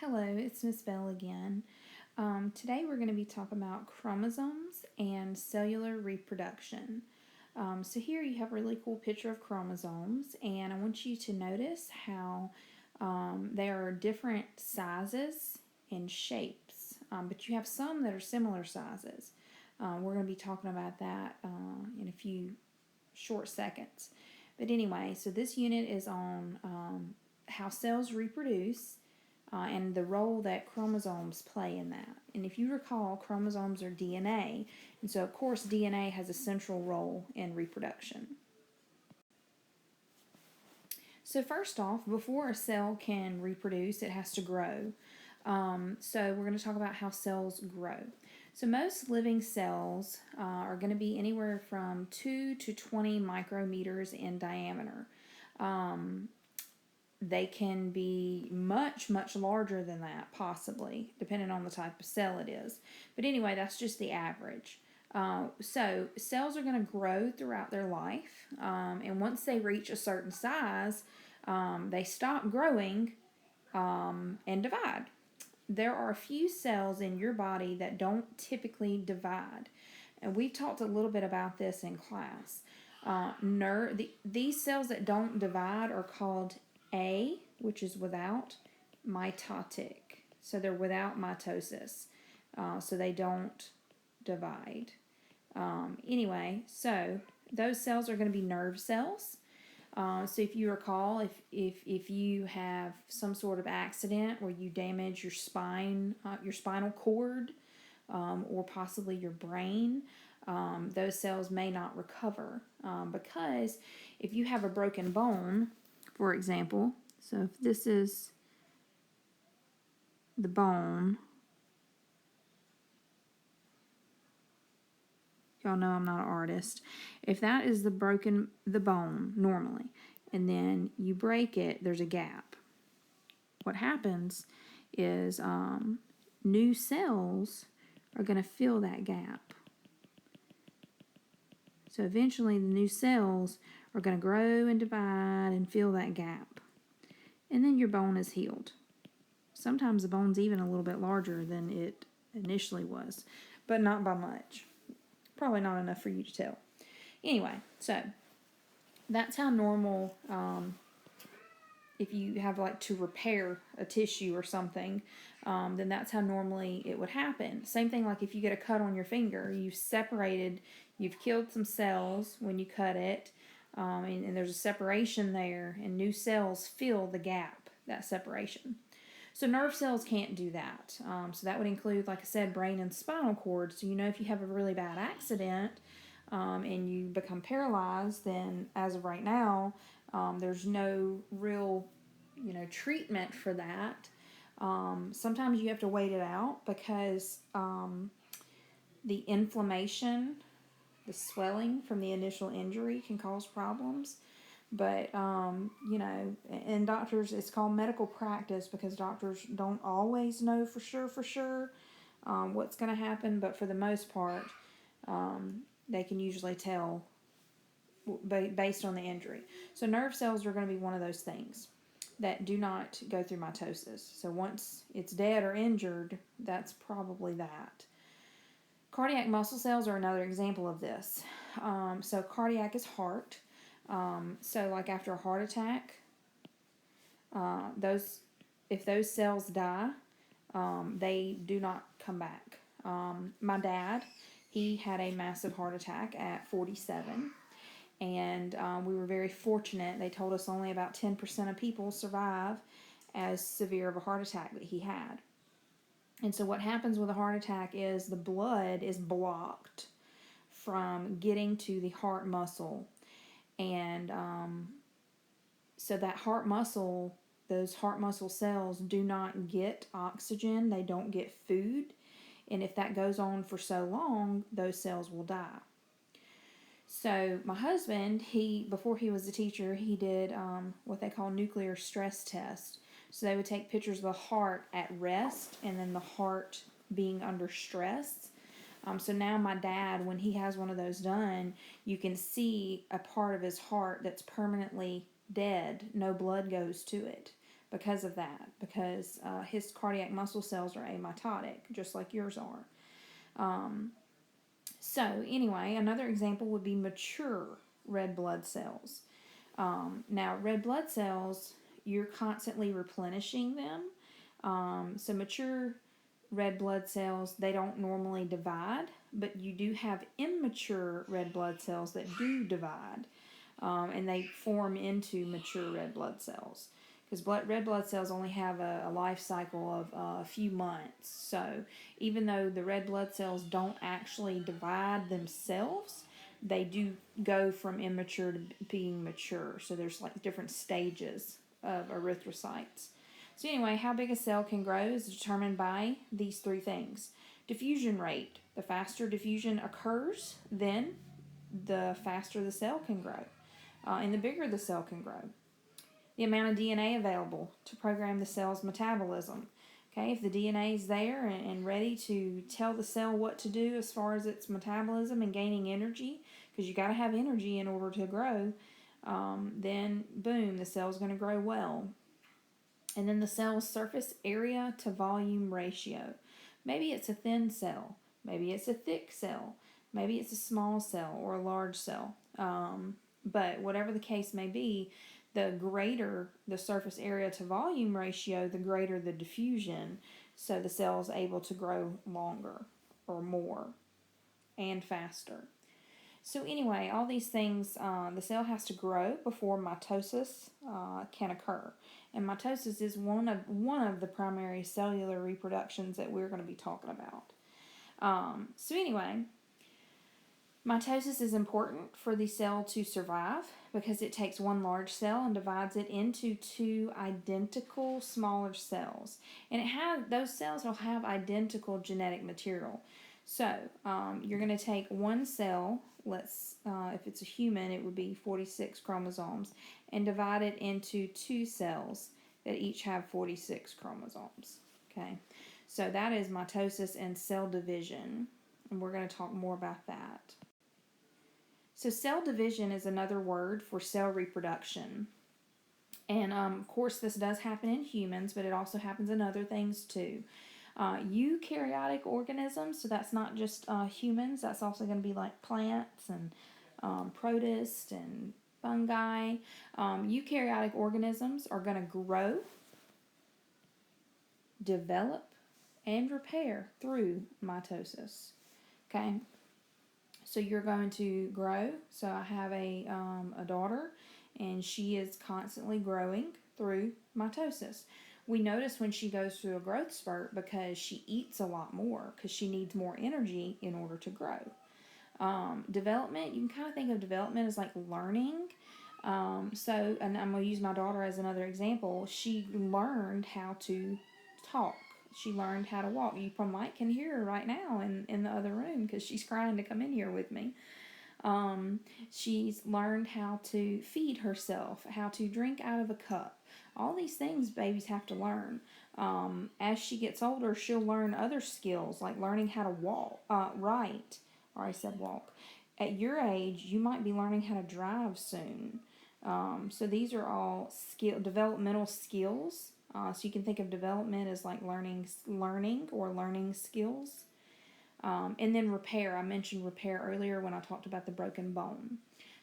Hello, it's Miss Bell again. Today we're going to be talking about chromosomes and cellular reproduction. So here you have a really cool picture of chromosomes, and I want you to notice how there are different sizes and shapes, but you have some that are similar sizes. We're going to be talking about that in a few short seconds. But anyway, so this unit is on how cells reproduce and the role that chromosomes play in that. And if you recall, chromosomes are DNA, and so of course DNA has a central role in reproduction. So first off, before a cell can reproduce, it has to grow. So we're going to talk about how cells grow. So most living cells are going to be anywhere from 2 to 20 micrometers in diameter. They can be much, much larger than that, possibly, depending on the type of cell it is. But anyway, that's just the average. So cells are going to grow throughout their life, and once they reach a certain size, they stop growing and divide. There are a few cells in your body that don't typically divide, and we've talked a little bit about this in class. These cells that don't divide are called which is without, mitotic. So they're without mitosis. So they don't divide. Anyway, so those cells are going to be nerve cells. So if you recall, if you have some sort of accident where you damage your spine, your spinal cord, or possibly your brain, those cells may not recover because if you have a broken bone, for example, so if this is the bone, y'all know I'm not an artist. If that is the bone normally, and then you break it, there's a gap. What happens is new cells are going to fill that gap. So eventually the new cells are going to grow and divide and fill that gap. And then your bone is healed. Sometimes the bone's even a little bit larger than it initially was, but not by much. Probably not enough for you to tell. Anyway, so that's how normal, if you have like to repair a tissue or something, then that's how normally it would happen. Same thing like if you get a cut on your finger, you've killed some cells when you cut it, and there's a separation there, and new cells fill the gap, that separation. So nerve cells can't do that. So that would include, like I said, brain and spinal cord. So if you have a really bad accident and you become paralyzed, then as of right now, there's no real, treatment for that. Sometimes you have to wait it out because the inflammation, the swelling from the initial injury can cause problems. But, and doctors, it's called medical practice because doctors don't always know for sure what's going to happen. But for the most part, they can usually tell based on the injury. So nerve cells are going to be one of those things that do not go through mitosis. So once it's dead or injured, that's probably that. Cardiac muscle cells are another example of this. So cardiac is heart. So like after a heart attack, if those cells die, they do not come back. My dad, he had a massive heart attack at 47, and we were very fortunate. They told us only about 10% of people survive as severe of a heart attack that he had. And so what happens with a heart attack is the blood is blocked from getting to the heart muscle. And so that heart muscle, those heart muscle cells do not get oxygen. They don't get food. And if that goes on for so long, those cells will die. So my husband, before he was a teacher, he did what they call nuclear stress test. So they would take pictures of the heart at rest and then the heart being under stress. So now my dad, when he has one of those done, you can see a part of his heart that's permanently dead. No blood goes to it. because of that, because his cardiac muscle cells are amitotic, just like yours are. So anyway, another example would be mature red blood cells. Now, red blood cells, you're constantly replenishing them. So mature red blood cells, they don't normally divide, but you do have immature red blood cells that do divide, and they form into mature red blood cells. Because red blood cells only have a life cycle of a few months. So even though the red blood cells don't actually divide themselves, they do go from immature to being mature. So there's like different stages of erythrocytes. So anyway, how big a cell can grow is determined by these three things. Diffusion rate. The faster diffusion occurs, then the faster the cell can grow. And the bigger the cell can grow. The amount of DNA available to program the cell's metabolism. Okay, if the DNA is there and ready to tell the cell what to do as far as its metabolism and gaining energy, because you got to have energy in order to grow, then boom, the cell's going to grow well. And then the cell's surface area to volume ratio. Maybe it's a thin cell, maybe it's a thick cell, maybe it's a small cell or a large cell. But whatever the case may be, the greater the surface area to volume ratio, the greater the diffusion, so the cell is able to grow longer or more and faster. So anyway, all these things, the cell has to grow before mitosis can occur. And mitosis is one of the primary cellular reproductions that we're going to be talking about. So anyway, mitosis is important for the cell to survive because it takes one large cell and divides it into two identical smaller cells. And those cells will have identical genetic material. So you're going to take one cell, if it's a human, it would be 46 chromosomes, and divide it into two cells that each have 46 chromosomes. Okay, so that is mitosis and cell division, and we're going to talk more about that. So cell division is another word for cell reproduction. And of course this does happen in humans, but it also happens in other things too. Eukaryotic organisms, so that's not just humans, that's also going to be like plants and protists and fungi. Eukaryotic organisms are going to grow, develop, and repair through mitosis. Okay, so you're going to grow. So I have a daughter, and she is constantly growing through mitosis. We notice when she goes through a growth spurt because she eats a lot more because she needs more energy in order to grow. Development, you can kind of think of development as like learning. And I'm going to use my daughter as another example. She learned how to talk. She learned how to walk. You probably can hear her right now in the other room because she's crying to come in here with me. She's learned how to feed herself, how to drink out of a cup. All these things babies have to learn. As she gets older, she'll learn other skills like learning how to write. Or I said walk. At your age, you might be learning how to drive soon. So these are all developmental skills. So you can think of development as like learning or learning skills. And then repair. I mentioned repair earlier when I talked about the broken bone.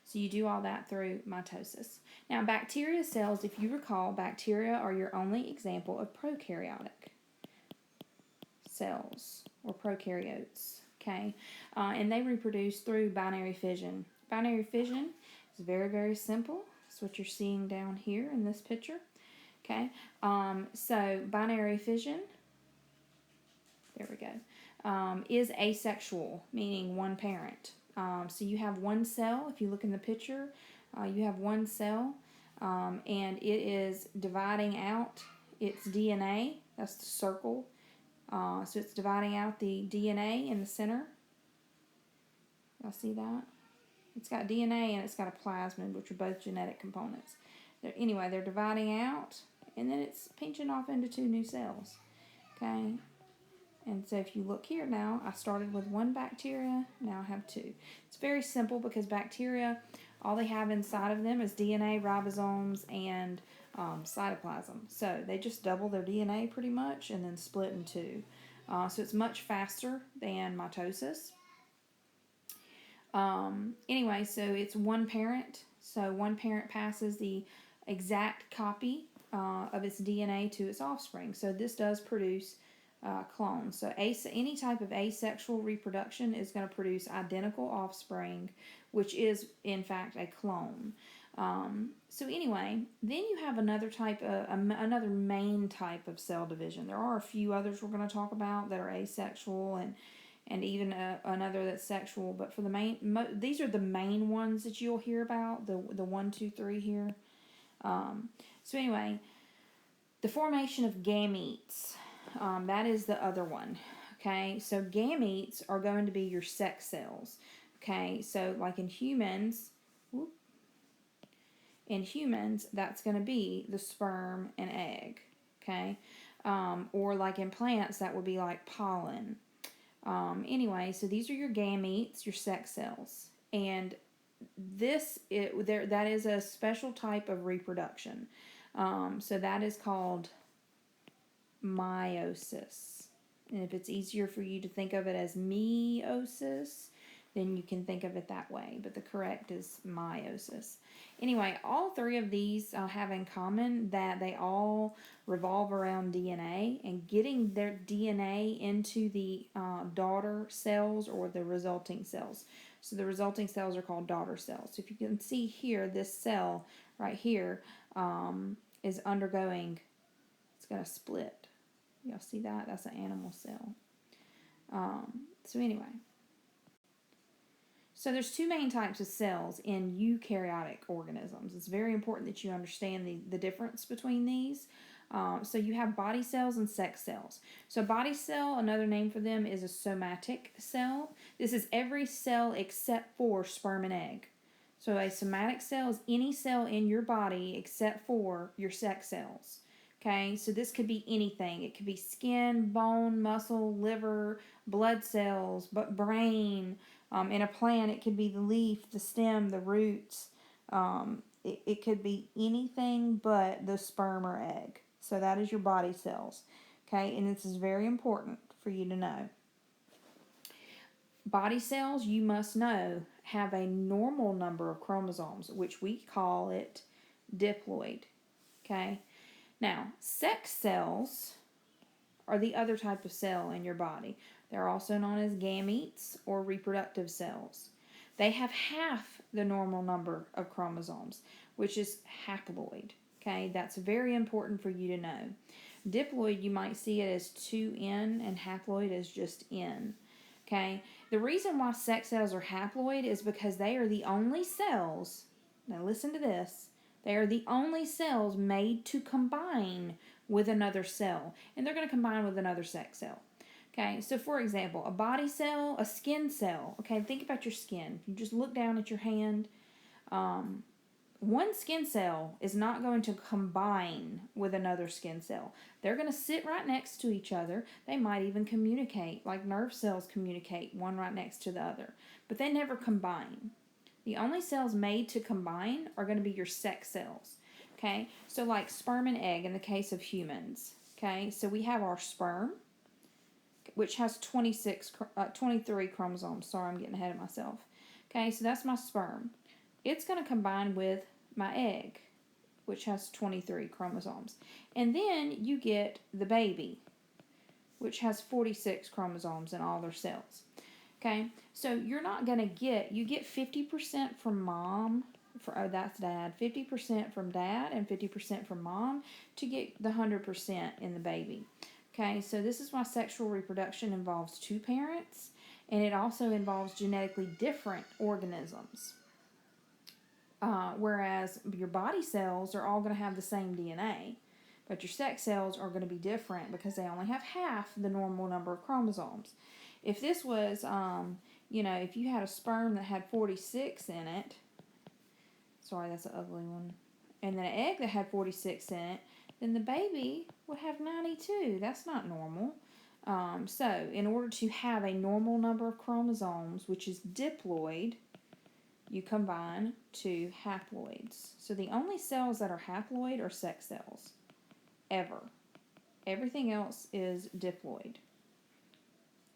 So you do all that through mitosis. Now, bacteria cells, if you recall, bacteria are your only example of prokaryotic cells or prokaryotes. Okay, and they reproduce through binary fission. Binary fission is very, very simple. That's what you're seeing down here in this picture. Okay, so binary fission, there we go, is asexual, meaning one parent. So you have one cell. If you look in the picture, you have one cell, and it is dividing out its DNA. That's the circle. So it's dividing out the DNA in the center. Y'all see that? It's got DNA and it's got a plasmid, which are both genetic components. They're dividing out, and then it's pinching off into two new cells. Okay? And so if you look here now, I started with one bacteria, now I have two. It's very simple because bacteria, all they have inside of them is DNA, ribosomes, and cytoplasm. So they just double their DNA pretty much and then split in two. So it's much faster than mitosis. Anyway, so it's one parent. So one parent passes the exact copy of its DNA to its offspring. So this does produce clones. So any type of asexual reproduction is going to produce identical offspring, which is in fact a clone. So anyway, then you have another type, another main type of cell division. There are a few others we're going to talk about that are asexual and even another that's sexual. But for the these are the main ones that you'll hear about. The 1, 2, 3 here. So anyway, the formation of gametes. That is the other one. Okay, so gametes are going to be your sex cells. Okay, so like in humans, that's going to be the sperm and egg. Okay, or like in plants, that would be like pollen. Anyway, so these are your gametes, your sex cells, and that is a special type of reproduction. So that is called meiosis. And if it's easier for you to think of it as meiosis, then you can think of it that way. But the correct is meiosis. Anyway, all three of these have in common that they all revolve around DNA and getting their DNA into the daughter cells or the resulting cells. So the resulting cells are called daughter cells. So if you can see here, this cell right here is undergoing, it's going to split. Y'all see that? That's an animal cell. So anyway. So there's two main types of cells in eukaryotic organisms. It's very important that you understand the difference between these. So you have body cells and sex cells. So body cell, another name for them is a somatic cell. This is every cell except for sperm and egg. So a somatic cell is any cell in your body except for your sex cells. Okay, so this could be anything. It could be skin, bone, muscle, liver, blood cells, but brain. In a plant, it could be the leaf, the stem, the roots. It could be anything but the sperm or egg. So that is your body cells. Okay, and this is very important for you to know. Body cells, you must know, have a normal number of chromosomes, which we call it diploid. Okay, now sex cells are the other type of cell in your body. They're also known as gametes or reproductive cells. They have half the normal number of chromosomes, which is haploid. Okay, that's very important for you to know. Diploid, you might see it as 2N, and haploid is just N. Okay, the reason why sex cells are haploid is because they are the only cells, now listen to this, they are the only cells made to combine with another cell, and they're going to combine with another sex cell. Okay, so for example, a body cell, a skin cell. Okay, think about your skin. If you just look down at your hand, one skin cell is not going to combine with another skin cell. They're going to sit right next to each other. They might even communicate, like nerve cells communicate, one right next to the other. But they never combine. The only cells made to combine are going to be your sex cells. Okay, so like sperm and egg in the case of humans. Okay, so we have our sperm, which has 23 chromosomes. Sorry, I'm getting ahead of myself. Okay, so that's my sperm. It's going to combine with my egg, which has 23 chromosomes. And then you get the baby, which has 46 chromosomes in all their cells. Okay, so you're not going to get, you get 50% from mom, that's dad, 50% from dad, and 50% from mom to get the 100% in the baby. Okay, so this is why sexual reproduction involves two parents, and it also involves genetically different organisms. Whereas your body cells are all going to have the same DNA, but your sex cells are going to be different because they only have half the normal number of chromosomes. If this was, if you had a sperm that had 46 in it, sorry, that's an ugly one, and then an egg that had 46 in it, then the baby would have 92. That's not normal. So in order to have a normal number of chromosomes, which is diploid, you combine two haploids. So the only cells that are haploid are sex cells, ever. Everything else is diploid.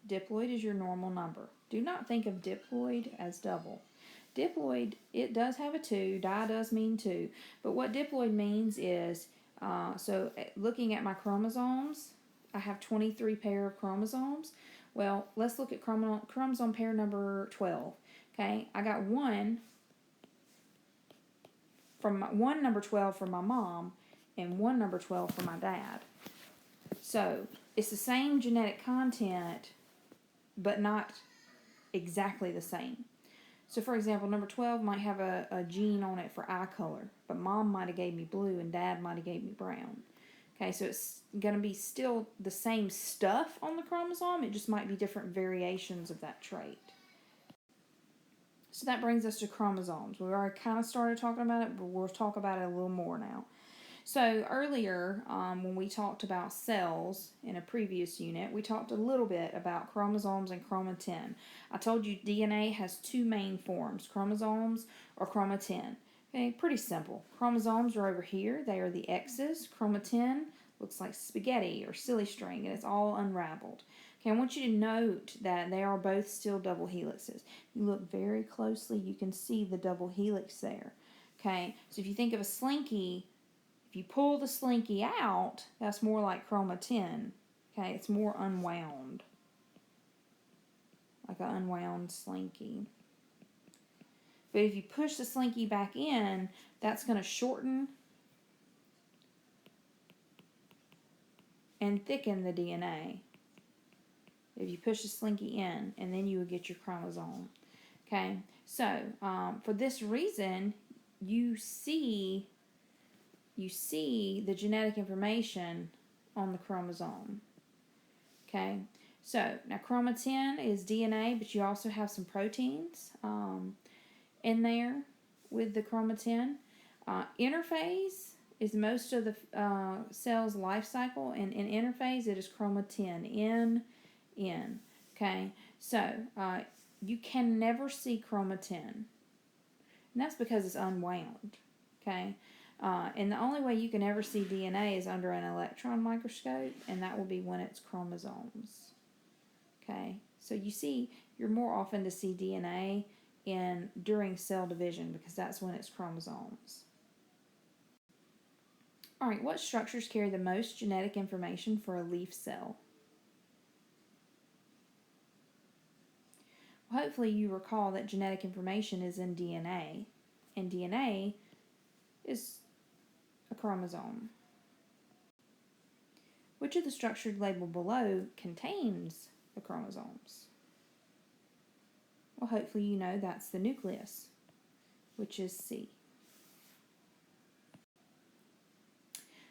Diploid is your normal number. Do not think of diploid as double. Diploid, it does have a 2, di does mean 2, but what diploid means is, looking at my chromosomes, I have 23 pair of chromosomes. Well, let's look at chromosome pair number 12. Okay, I got one number 12 from my mom and one number 12 from my dad. So it's the same genetic content, but not exactly the same. So for example, number 12 might have a gene on it for eye color, but mom might have gave me blue and dad might have gave me brown. Okay, so it's going to be still the same stuff on the chromosome, it just might be different variations of that trait. So that brings us to chromosomes. We already kind of started talking about it, but we'll talk about it a little more now. So earlier, when we talked about cells in a previous unit, we talked a little bit about chromosomes and chromatin. I told you DNA has two main forms, chromosomes or chromatin. Okay, pretty simple. Chromosomes are over here. They are the X's. Chromatin looks like spaghetti or silly string, and it's all unraveled. Okay, I want you to note that they are both still double helixes. You look very closely, you can see the double helix there. Okay, so if you think of a slinky, if you pull the slinky out, that's more like chromatin. Okay, it's more unwound. Like an unwound slinky. But if you push the slinky back in, that's going to shorten and thicken the DNA. If you push the slinky in, and then you would get your chromosome. Okay, so for this reason, you see the genetic information on the chromosome. Okay, so now chromatin is DNA, but you also have some proteins in there with the chromatin. Interphase is most of the cell's life cycle, and in interphase it is chromatin, N. Okay, so you can never see chromatin, and that's because it's unwound. Okay, and the only way you can ever see DNA is under an electron microscope, and that will be when it's chromosomes. Okay, so you're more often to see DNA during cell division because that's when it's chromosomes. All right, what structures carry the most genetic information for a leaf cell? Well, hopefully you recall that genetic information is in DNA, and DNA is a chromosome. Which of the structures labeled below contains the chromosomes? Well, hopefully you know that's the nucleus, which is C.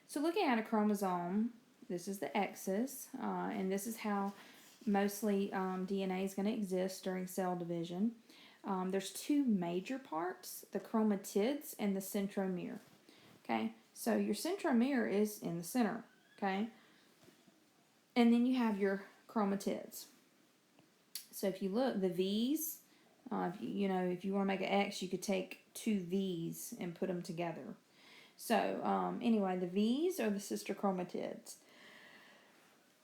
So looking at a chromosome, this is the X's, and this is how mostly DNA is going to exist during cell division. There's two major parts, the chromatids and the centromere. Okay, so your centromere is in the center, okay? And then you have your chromatids. So if you look, the V's, if you want to make an X, you could take two V's and put them together. So anyway, the V's are the sister chromatids.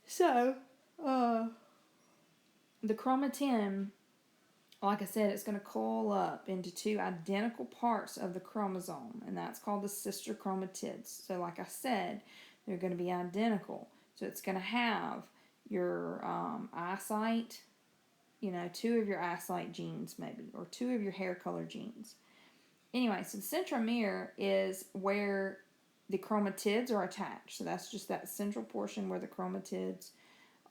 So the chromatin, like I said, it's going to coil up into two identical parts of the chromosome, and that's called the sister chromatids. So like I said, they're going to be identical. So it's going to have your eyesight, two of your eyesight genes maybe, or two of your hair color genes. Anyway, so the centromere is where the chromatids are attached. So that's just that central portion where the chromatids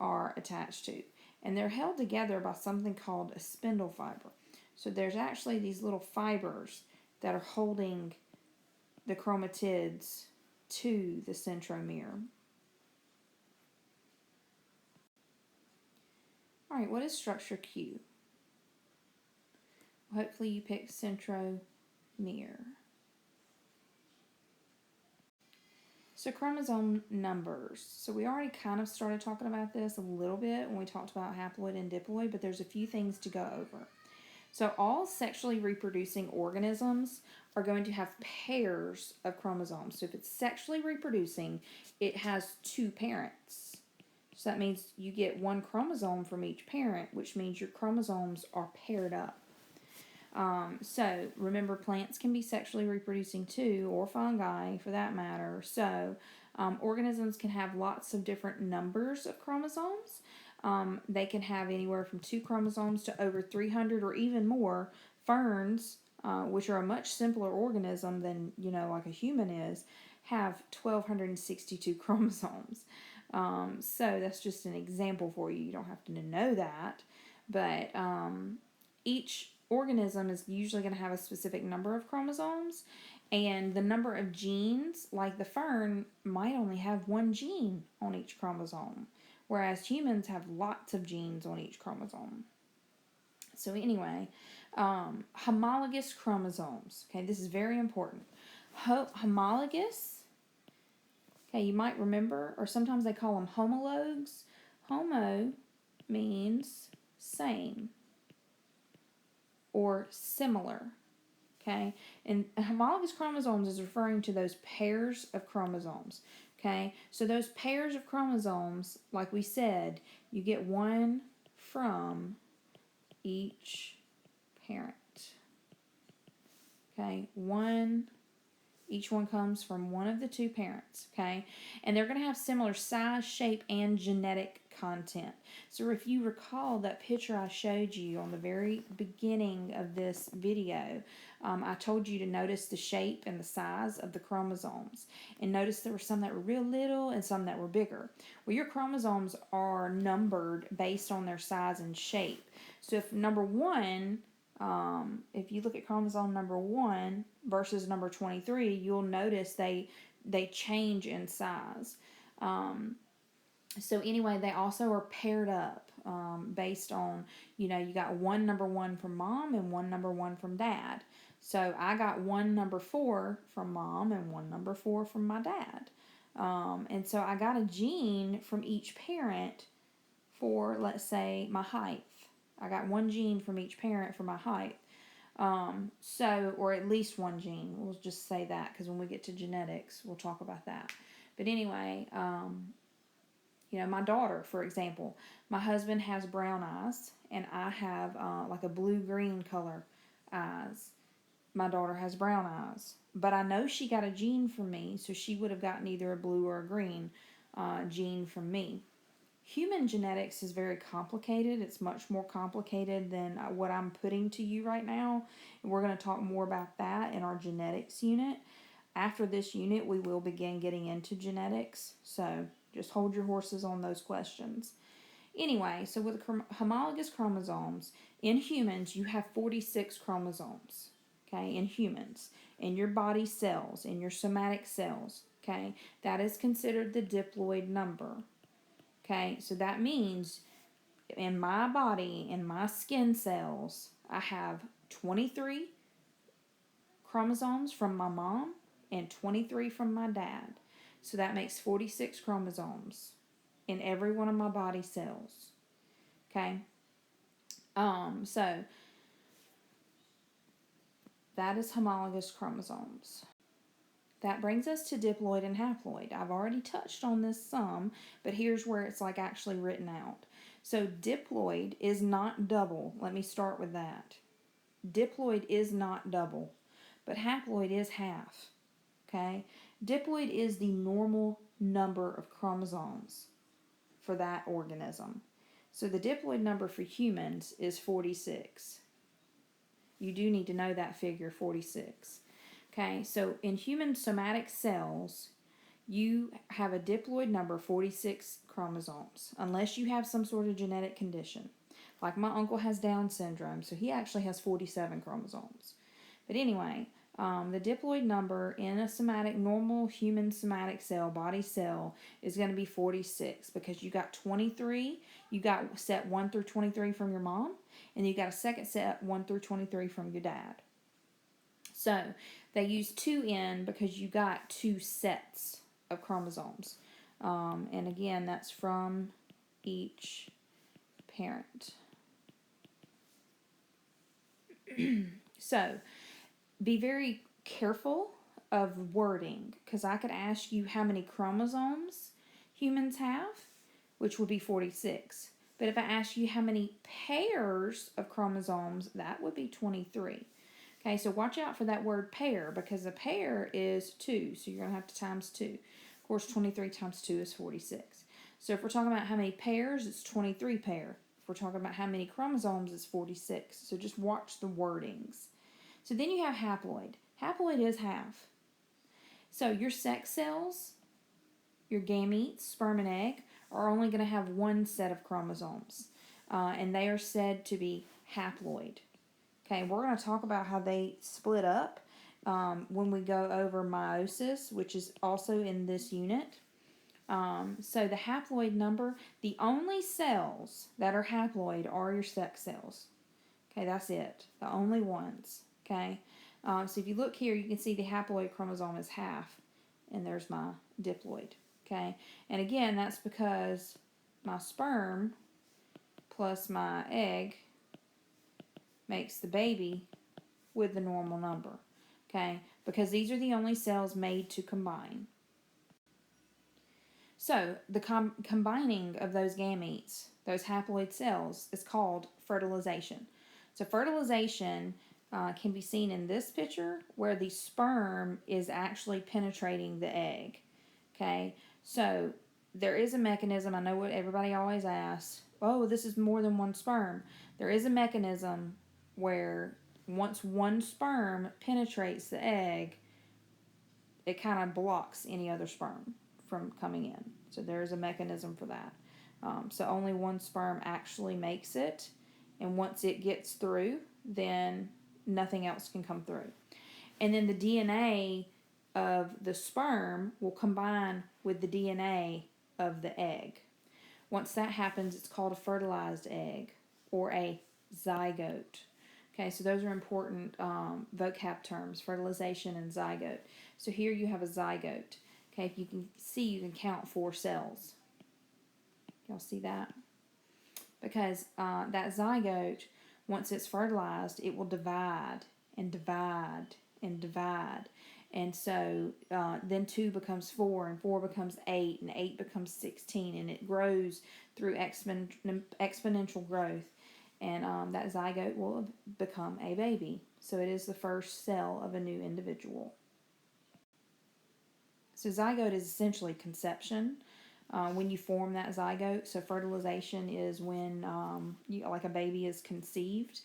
are attached to. And they're held together by something called a spindle fiber. So there's actually these little fibers that are holding the chromatids to the centromere. All right, what is structure Q? Well, hopefully you picked centromere. So chromosome numbers. So we already kind of started talking about this a little bit when we talked about haploid and diploid, but there's a few things to go over. So all sexually reproducing organisms are going to have pairs of chromosomes. So if it's sexually reproducing, it has two parents. So that means you get one chromosome from each parent, which means your chromosomes are paired up. So remember, plants can be sexually reproducing too, or fungi for that matter. So organisms can have lots of different numbers of chromosomes. They can have anywhere from 2 chromosomes to over 300 or even more. Ferns, which are a much simpler organism than, like a human is, have 1,262 chromosomes. So that's just an example for you. You don't have to know that. But each organism is usually going to have a specific number of chromosomes, and the number of genes, like the fern, might only have one gene on each chromosome, whereas humans have lots of genes on each chromosome. So anyway, homologous chromosomes. Okay, this is very important. Homologous, okay, you might remember, or sometimes they call them homologs. Homo means same or similar. Okay, and homologous chromosomes is referring to those pairs of chromosomes. Okay, so those pairs of chromosomes, like we said, you get one from each parent. Okay, each one comes from one of the two parents. Okay, and they're going to have similar size, shape, and genetic content. So if you recall that picture I showed you on the very beginning of this video, I told you to notice the shape and the size of the chromosomes, and notice there were some that were real little and some that were bigger. Well, your chromosomes are numbered based on their size and shape. So if number 1, if you look at chromosome number 1 versus number 23, you'll notice they change in size. So anyway, they also are paired up based on, you got one number 1 from mom and one number 1 from dad. So I got one number 4 from mom and one number 4 from my dad. And so I got a gene from each parent for, let's say, my height. I got one gene from each parent for my height. Or at least one gene. We'll just say that, because when we get to genetics, we'll talk about that. But anyway, my daughter, for example, my husband has brown eyes, and I have like a blue-green color eyes. My daughter has brown eyes. But I know she got a gene from me, so she would have gotten either a blue or a green gene from me. Human genetics is very complicated. It's much more complicated than what I'm putting to you right now. And we're going to talk more about that in our genetics unit. After this unit, we will begin getting into genetics. So just hold your horses on those questions. Anyway, so with homologous chromosomes, in humans, you have 46 chromosomes. Okay, in humans, in your body cells, in your somatic cells. Okay, that is considered the diploid number. Okay, so that means in my body, in my skin cells, I have 23 chromosomes from my mom and 23 from my dad. So that makes 46 chromosomes in every one of my body cells. Okay? So that is homologous chromosomes. That brings us to diploid and haploid. I've already touched on this some, but here's where it's like actually written out. So diploid is not double. Let me start with that. Diploid is not double, but haploid is half. Okay? Diploid is the normal number of chromosomes for that organism. So the diploid number for humans is 46. You do need to know that figure, 46. Okay, so in human somatic cells, you have a diploid number, 46 chromosomes, unless you have some sort of genetic condition. Like my uncle has Down syndrome, so he actually has 47 chromosomes. But anyway, the diploid number in a normal human somatic cell, body cell, is going to be 46, because you got 23, you got set 1 through 23 from your mom, and you got a second set 1 through 23 from your dad. So they use 2N because you got 2 sets of chromosomes. And again, that's from each parent. So be very careful of wording, because I could ask you how many chromosomes humans have, which would be 46. But if I ask you how many pairs of chromosomes, that would be 23. Okay, so watch out for that word pair, because a pair is 2, so you're going to have to times 2. Of course, 23 times 2 is 46. So if we're talking about how many pairs, it's 23 pair. If we're talking about how many chromosomes, it's 46. So just watch the wordings. So then you have haploid. Haploid is half. So your sex cells, your gametes, sperm and egg, are only going to have one set of chromosomes. And they are said to be haploid. Okay, we're going to talk about how they split up when we go over meiosis, which is also in this unit. So the haploid number, the only cells that are haploid are your sex cells. Okay, that's it. The only ones. Okay, so if you look here, you can see the haploid chromosome is half, and there's my diploid. Okay, and again, that's because my sperm plus my egg makes the baby with the normal number. Okay, because these are the only cells made to combine. So the combining of those gametes, those haploid cells, is called fertilization. So fertilization can be seen in this picture, where the sperm is actually penetrating the egg. Okay, so there is a mechanism. I know what everybody always asks. Oh, this is more than one sperm. There is a mechanism where once one sperm penetrates the egg, it kind of blocks any other sperm from coming in. So there's a mechanism for that. So only one sperm actually makes it, and once it gets through, then nothing else can come through. And then the DNA of the sperm will combine with the DNA of the egg. Once that happens, it's called a fertilized egg or a zygote. Okay, so those are important vocab terms, fertilization and zygote. So here you have a zygote. Okay, if you can see, you can count 4 cells. Y'all see that? Because that zygote, once it's fertilized, it will divide and divide and divide. And so then 2 becomes 4, and 4 becomes 8, and 8 becomes 16, and it grows through exponential growth. And that zygote will become a baby. So it is the first cell of a new individual. So zygote is essentially conception. When you form that zygote, so fertilization is when like a baby is conceived.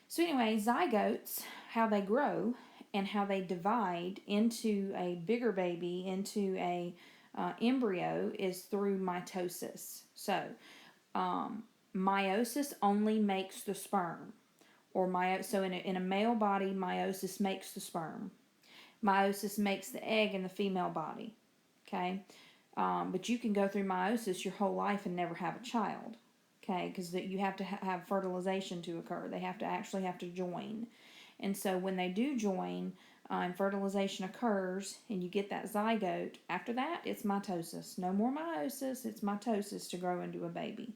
So anyway, zygotes, how they grow and how they divide into a bigger baby, into a embryo, is through mitosis. So meiosis only makes the sperm, or so in a male body, meiosis makes the sperm. Meiosis makes the egg in the female body. Okay, but you can go through meiosis your whole life and never have a child. Okay, because you have to have fertilization to occur. They actually have to join. And so when they do join and fertilization occurs and you get that zygote, after that it's mitosis. No more meiosis, it's mitosis to grow into a baby.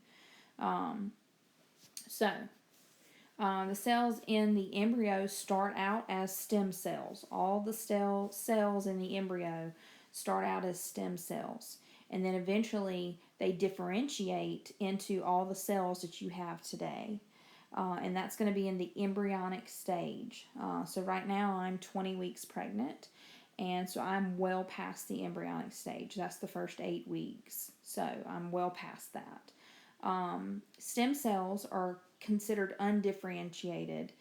The cells in the embryo start out as stem cells. All the cells in the embryo start out as stem cells. And then eventually they differentiate into all the cells that you have today. And that's going to be in the embryonic stage. So right now I'm 20 weeks pregnant. And so I'm well past the embryonic stage. That's the first 8 weeks. So I'm well past that. Stem cells are considered undifferentiated.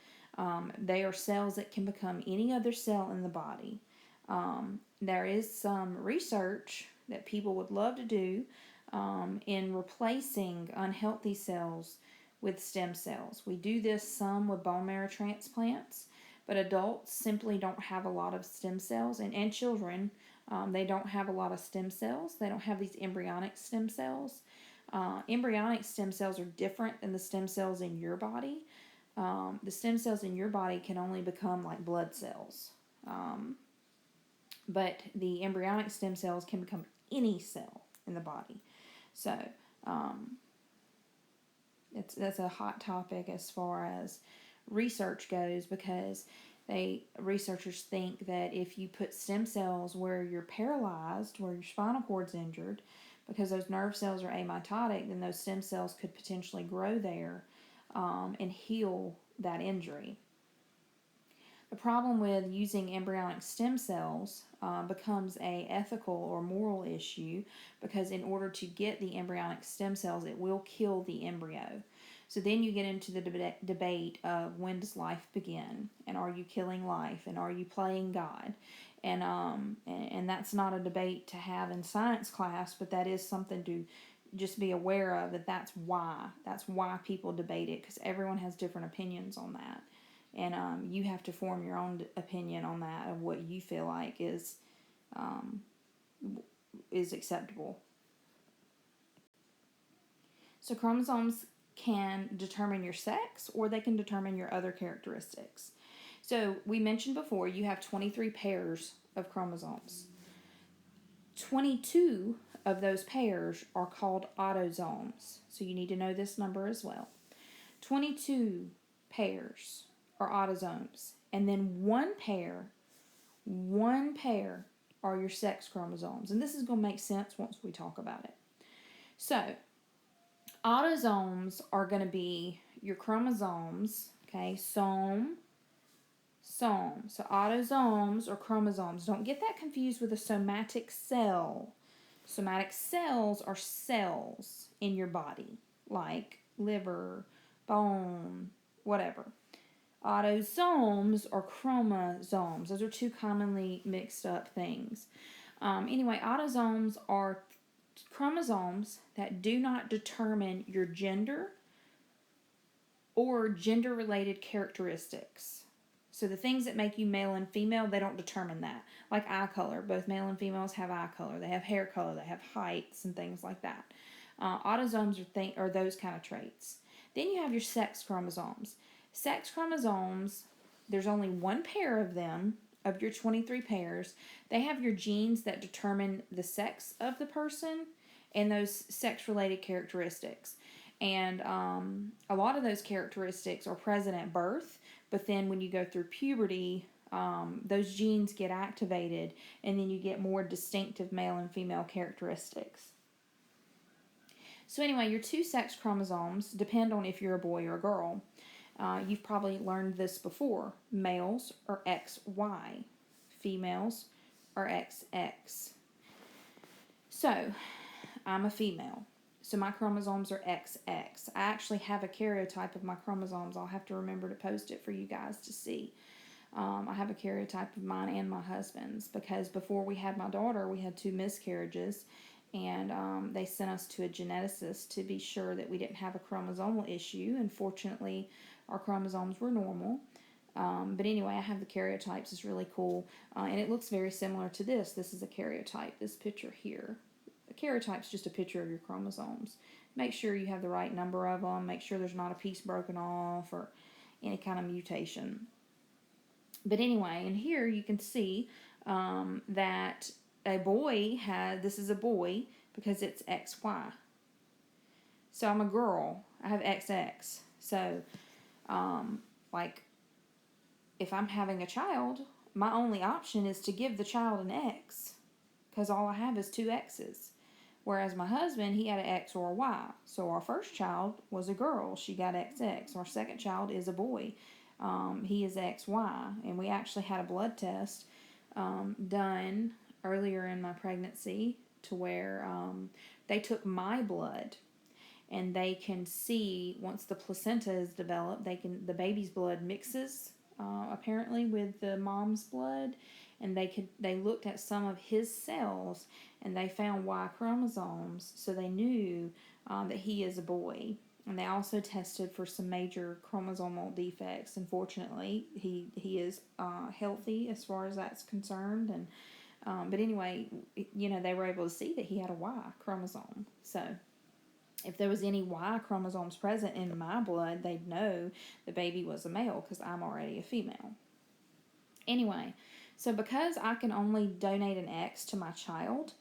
They are cells that can become any other cell in the body. There is some research that people would love to do in replacing unhealthy cells with stem cells. We do this some with bone marrow transplants, but adults simply don't have a lot of stem cells, and children, they don't have a lot of stem cells. They don't have these embryonic stem cells. Embryonic stem cells are different than the stem cells in your body. The stem cells in your body can only become like blood cells. But the embryonic stem cells can become any cell in the body. So that's a hot topic as far as research goes, because researchers think that if you put stem cells where you're paralyzed, where your spinal cord's injured, because those nerve cells are amitotic, then those stem cells could potentially grow there and heal that injury. The problem with using embryonic stem cells becomes a ethical or moral issue, because in order to get the embryonic stem cells, it will kill the embryo. So then you get into the debate of, when does life begin, and are you killing life, and are you playing God? And that's not a debate to have in science class, but that is something to just be aware of, that's why people debate it, because everyone has different opinions on that. And you have to form your own opinion on that, of what you feel like is acceptable. So chromosomes can determine your sex, or they can determine your other characteristics. So we mentioned before, you have 23 pairs of chromosomes. 22 of those pairs are called autosomes. So you need to know this number as well. 22 pairs are autosomes, and then one pair are your sex chromosomes. And this is going to make sense once we talk about it. So autosomes are going to be your chromosomes, okay? Some. So autosomes or chromosomes. Don't get that confused with a somatic cell. Somatic cells are cells in your body, like liver, bone, whatever. Autosomes are chromosomes. Those are two commonly mixed up things. Anyway, autosomes are chromosomes that do not determine your gender or gender-related characteristics. So the things that make you male and female, they don't determine that. Like eye color. Both male and females have eye color. They have hair color. They have heights and things like that. Autosomes are those kind of traits. Then you have your sex chromosomes. Sex chromosomes, there's only one pair of them, of your 23 pairs. They have your genes that determine the sex of the person and those sex-related characteristics. And a lot of those characteristics are present at birth, but then when you go through puberty, those genes get activated, and then you get more distinctive male and female characteristics. So anyway, your two sex chromosomes depend on if you're a boy or a girl. You've probably learned this before. Males are XY. Females are XX. So, I'm a female. So my chromosomes are XX. I actually have a karyotype of my chromosomes. I'll have to remember to post it for you guys to see. I have a karyotype of mine and my husband's, because before we had my daughter, we had 2 miscarriages, and they sent us to a geneticist to be sure that we didn't have a chromosomal issue, and fortunately our chromosomes were normal. But anyway, I have the karyotypes. It's really cool, and it looks very similar to this. This is a karyotype, this picture here. A karyotype is just a picture of your chromosomes. Make sure you have the right number of them. Make sure there's not a piece broken off or any kind of mutation. But anyway, and here you can see that a boy this is a boy because it's XY. So I'm a girl. I have XX. So, like, if I'm having a child, my only option is to give the child an X, because all I have is 2 X's. Whereas my husband, he had an X or a Y. So our first child was a girl. She got XX. Our second child is a boy. He is XY. And we actually had a blood test done earlier in my pregnancy, to where they took my blood, and they can see, once the placenta is developed, the baby's blood mixes apparently with the mom's blood, and they looked at some of his cells, and they found Y chromosomes, so they knew that he is a boy. And they also tested for some major chromosomal defects. Unfortunately, he is healthy as far as that's concerned. And but anyway, they were able to see that he had a Y chromosome. So if there was any Y chromosomes present in my blood, they'd know the baby was a male, because I'm already a female. Anyway, so because I can only donate an X to my child,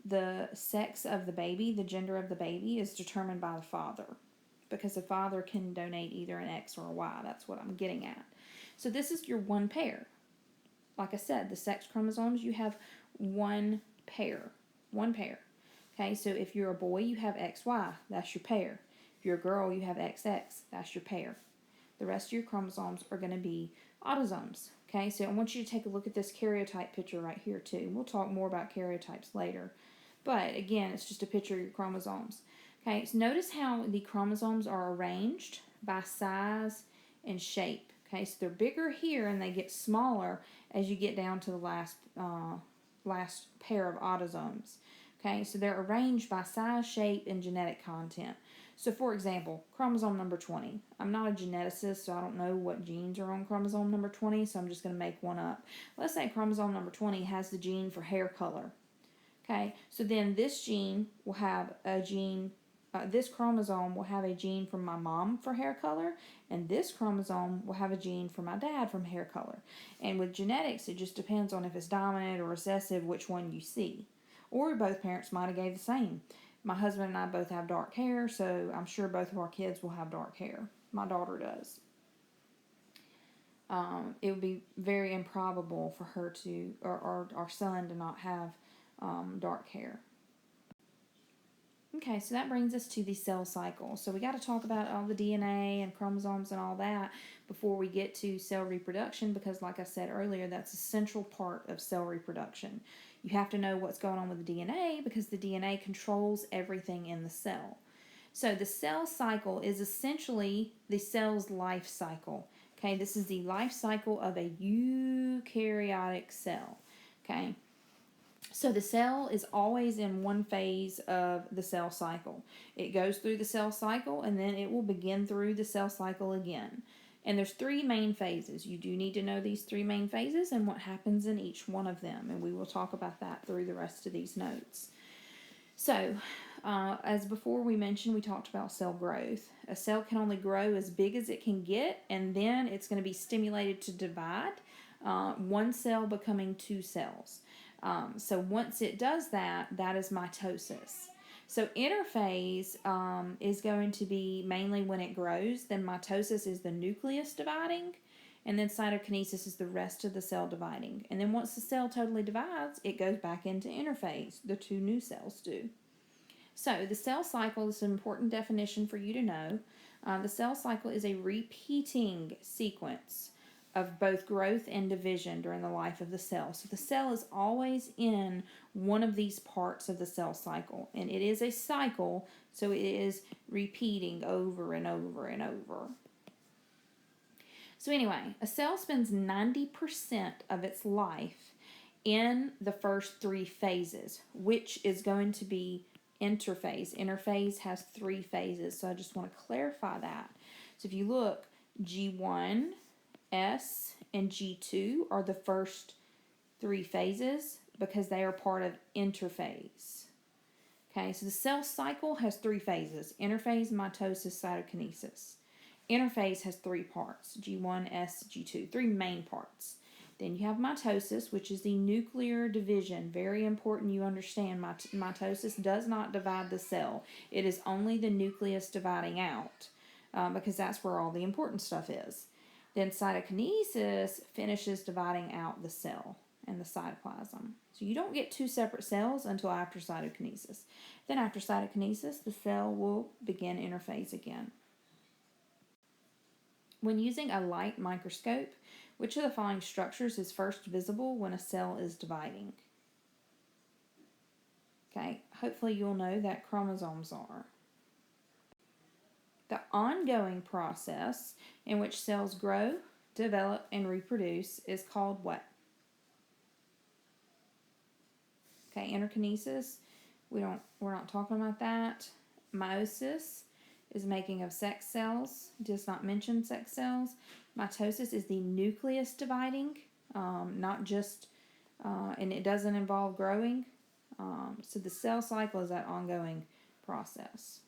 the sex of the baby, the gender of the baby, is determined by the father. because the father can donate either an X or a Y. That's what I'm getting at. So this is your one pair. Like I said, the sex chromosomes, you have one pair. One pair. Okay, so if you're a boy, you have XY. That's your pair. If you're a girl, you have XX. That's your pair. The rest of your chromosomes are going to be autosomes. Okay, so I want you to take a look at this karyotype picture right here too. We'll talk more about karyotypes later. But again, it's just a picture of your chromosomes. Okay, so notice how the chromosomes are arranged by size and shape. Okay, so they're bigger here and they get smaller as you get down to the last pair of autosomes. Okay, so they're arranged by size, shape, and genetic content. So for example, chromosome number 20. I'm not a geneticist, so I don't know what genes are on chromosome number 20, so I'm just going to make one up. Let's say chromosome number 20 has the gene for hair color. Okay, so then this gene will have a gene, this chromosome will have a gene from my mom for hair color, and this chromosome will have a gene from my dad from hair color. And with genetics, it just depends on if it's dominant or recessive, which one you see. Or both parents might have gave the same. My husband and I both have dark hair, so I'm sure both of our kids will have dark hair. My daughter does. It would be very improbable for her to, or our son to not have dark hair. Okay, so that brings us to the cell cycle. So we got to talk about all the DNA and chromosomes and all that before we get to cell reproduction, because like I said earlier, that's a central part of cell reproduction. You have to know what's going on with the DNA because the DNA controls everything in the cell. So the cell cycle is essentially the cell's life cycle. Okay, this is the life cycle of a eukaryotic cell. Okay. So the cell is always in one phase of the cell cycle. It goes through the cell cycle and then it will begin through the cell cycle again. And there's three main phases. You do need to know these three main phases and what happens in each one of them. And we will talk about that through the rest of these notes. So, as before we mentioned, we talked about cell growth. A cell can only grow as big as it can get, and then it's going to be stimulated to divide, one cell becoming two cells. So once it does that, that is mitosis. So interphase is going to be mainly when it grows. Then mitosis is the nucleus dividing. And then cytokinesis is the rest of the cell dividing. And then once the cell totally divides, it goes back into interphase. The two new cells do. So the cell cycle is an important definition for you to know. The cell cycle is a repeating sequence of both growth and division during the life of the cell. So the cell is always in one of these parts of the cell cycle. And it is a cycle, so it is repeating over and over and over. So anyway, a cell spends 90% of its life in the first three phases, which is going to be interphase. Interphase has three phases, so I just want to clarify that. So if you look, G1, S, and G2 are the first three phases because they are part of interphase. Okay, so the cell cycle has three phases: interphase, mitosis, cytokinesis. Interphase has three parts: G1, S, G2, three main parts. Then you have mitosis, which is the nuclear division. Very important you understand mitosis does not divide the cell. It is only the nucleus dividing out because that's where all the important stuff is. Then cytokinesis finishes dividing out the cell and the cytoplasm. So you don't get two separate cells until after cytokinesis. Then after cytokinesis, the cell will begin interphase again. When using a light microscope, which of the following structures is first visible when a cell is dividing? Okay, hopefully you'll know that chromosomes are. The ongoing process in which cells grow, develop, and reproduce is called what? Okay, interkinesis, we're not talking about that. Meiosis is making of sex cells, does not mention sex cells. Mitosis is the nucleus dividing, not just, and it doesn't involve growing. So the cell cycle is that ongoing process.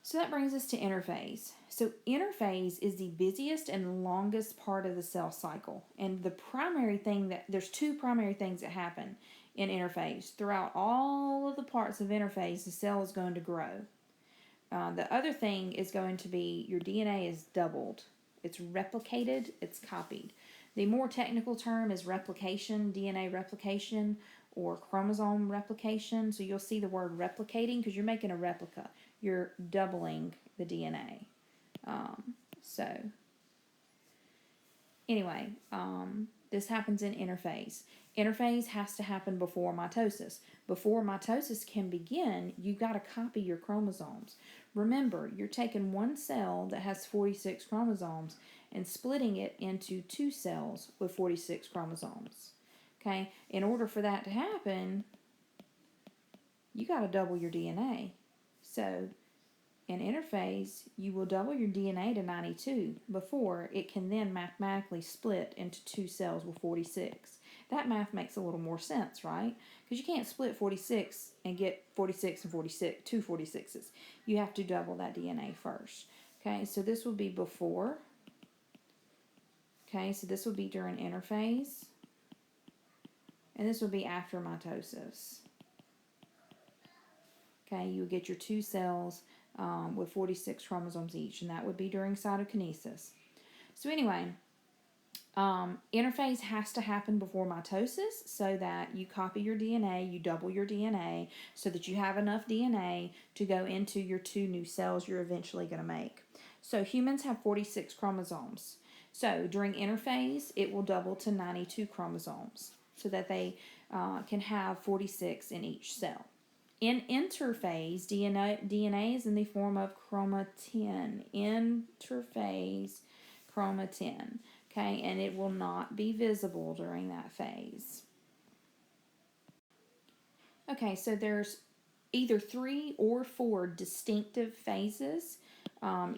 So that brings us to interphase. So interphase is the busiest and longest part of the cell cycle. And the primary thing there's two primary things that happen in interphase. Throughout all of the parts of interphase, the cell is going to grow. The other thing is going to be your DNA is doubled. It's replicated, it's copied. The more technical term is replication, DNA replication, or chromosome replication. So you'll see the word replicating because you're making a replica. You're doubling the DNA. So anyway, this happens in interphase. Interphase has to happen before mitosis. Before mitosis can begin, you got to copy your chromosomes. Remember, you're taking one cell that has 46 chromosomes and splitting it into two cells with 46 chromosomes. Okay, in order for that to happen, you got to double your DNA. So in interphase, you will double your DNA to 92 before it can then mathematically split into two cells with 46. That math makes a little more sense, right? Because you can't split 46 and get 46 and 46, two 46s. You have to double that DNA first. Okay, so this will be before. Okay, so this will be during interphase. And this will be after mitosis. Okay, you would get your two cells with 46 chromosomes each, and that would be during cytokinesis. So anyway, interphase has to happen before mitosis so that you copy your DNA, you double your DNA, so that you have enough DNA to go into your two new cells you're eventually going to make. So humans have 46 chromosomes. So during interphase, it will double to 92 chromosomes so that they can have 46 in each cell. In interphase, DNA is in the form of chromatin. Interphase chromatin. Okay, and it will not be visible during that phase. Okay, so there's either 3 or 4 distinctive phases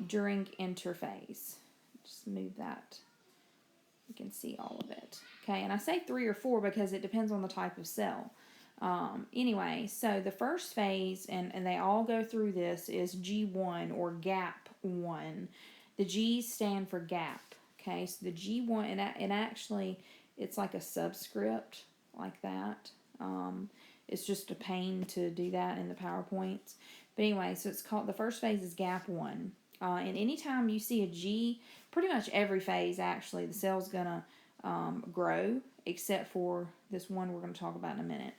during interphase. Just move that. You can see all of it. Okay, and I say 3 or 4 because it depends on the type of cell. Anyway, so the first phase, and they all go through this, is G1 or gap 1. The G's stand for gap. Okay, so the G1, and actually it's like a subscript like that. It's just a pain to do that in the PowerPoints. But anyway, so it's called, the first phase is gap 1. And anytime you see a G, pretty much every phase actually, the cell's gonna grow, except for this one we're going to talk about in a minute.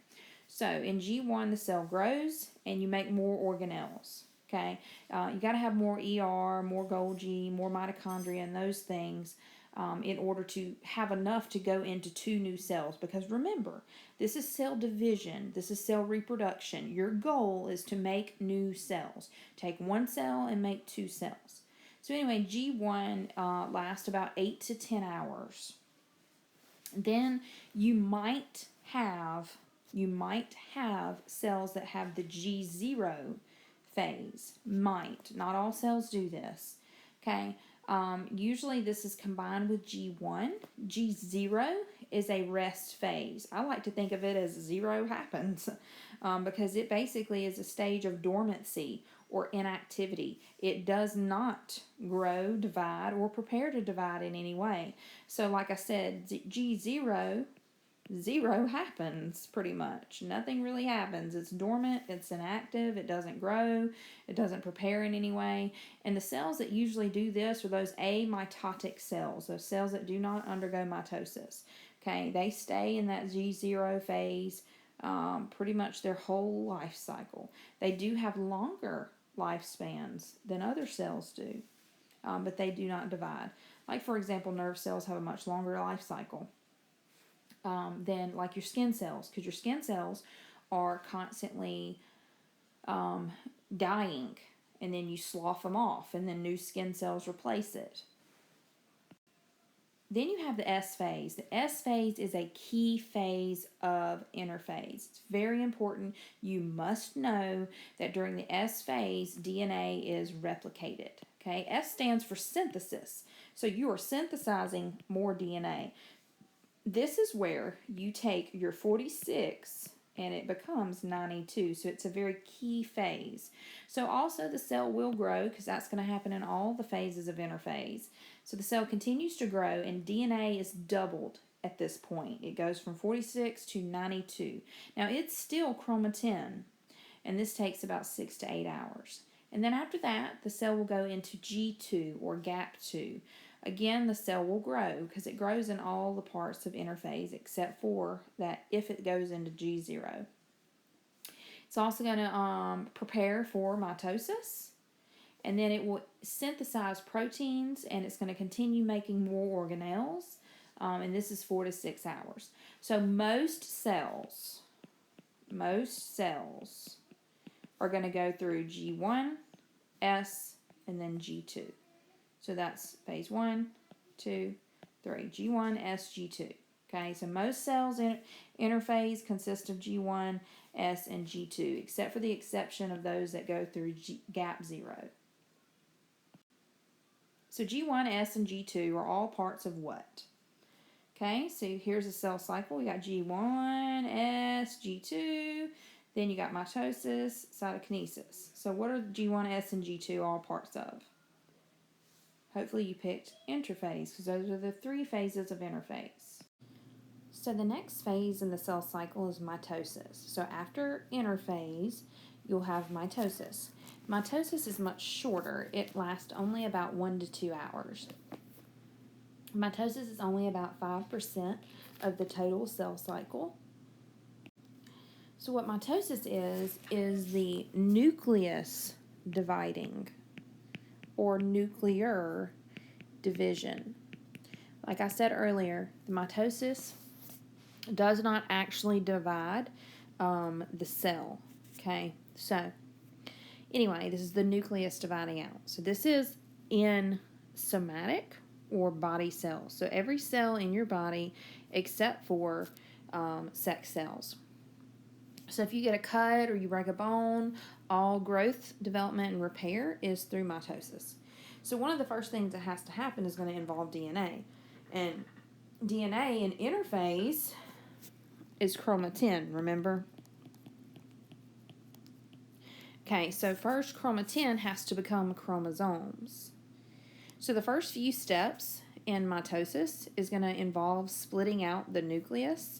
So in G1, the cell grows and you make more organelles. Okay, you got to have more ER, more Golgi, more mitochondria, and those things in order to have enough to go into two new cells. Because remember, this is cell division, this is cell reproduction. Your goal is to make new cells. Take one cell and make two cells. So anyway, G1 lasts about 8 to 10 hours. Then you might have cells that have the G0 phase. Might. Not all cells do this. Okay. Usually this is combined with G1. G0 is a rest phase. I like to think of it as zero happens because it basically is a stage of dormancy or inactivity. It does not grow, divide, or prepare to divide in any way. So like I said, G0, zero happens pretty much. Nothing really happens. It's dormant, it's inactive, it doesn't grow, it doesn't prepare in any way. And the cells that usually do this are those amitotic cells, those cells that do not undergo mitosis. Okay, they stay in that G0 phase pretty much their whole life cycle. They do have longer lifespans than other cells do, but they do not divide. Like for example, nerve cells have a much longer life cycle than like your skin cells, because your skin cells are constantly dying, and then you slough them off, and then new skin cells replace it. Then you have the S phase. The S phase is a key phase of interphase. It's very important. You must know that during the S phase, DNA is replicated. Okay, S stands for synthesis. So you are synthesizing more DNA. This is where you take your 46 and it becomes 92. So it's a very key phase. So also the cell will grow, because that's going to happen in all the phases of interphase. So the cell continues to grow and DNA is doubled at this point. It goes from 46 to 92. Now it's still chromatin, and this takes about 6 to 8 hours. And then after that, the cell will go into G2 or gap 2. Again, the cell will grow because it grows in all the parts of interphase except for that if it goes into G0. It's also going to prepare for mitosis, and then it will synthesize proteins, and it's going to continue making more organelles, and this is 4 to 6 hours. So most cells are going to go through G1, S, and then G2. So that's phase 1, 2, 3. G1, S, G2. Okay, so most cells in interphase consist of G1, S, and G2, except for the exception of those that go through gap 0. So G1, S, and G2 are all parts of what? Okay, so here's a cell cycle. We got G1, S, G2. Then you got mitosis, cytokinesis. So what are G1, S, and G2 all parts of? Hopefully you picked interphase because those are the 3 phases of interphase. So the next phase in the cell cycle is mitosis. So after interphase, you'll have mitosis. Mitosis is much shorter. It lasts only about 1 to 2 hours. Mitosis is only about 5% of the total cell cycle. So what mitosis is the nucleus dividing or nuclear division. Like I said earlier, the mitosis does not actually divide the cell. Okay, so anyway, this is the nucleus dividing out. So this is in somatic or body cells. So every cell in your body except for sex cells. So if you get a cut or you break a bone, all growth, development, and repair is through mitosis. So one of the first things that has to happen is going to involve DNA. And DNA in interphase is chromatin, remember? Okay, so first chromatin has to become chromosomes. So the first few steps in mitosis is going to involve splitting out the nucleus.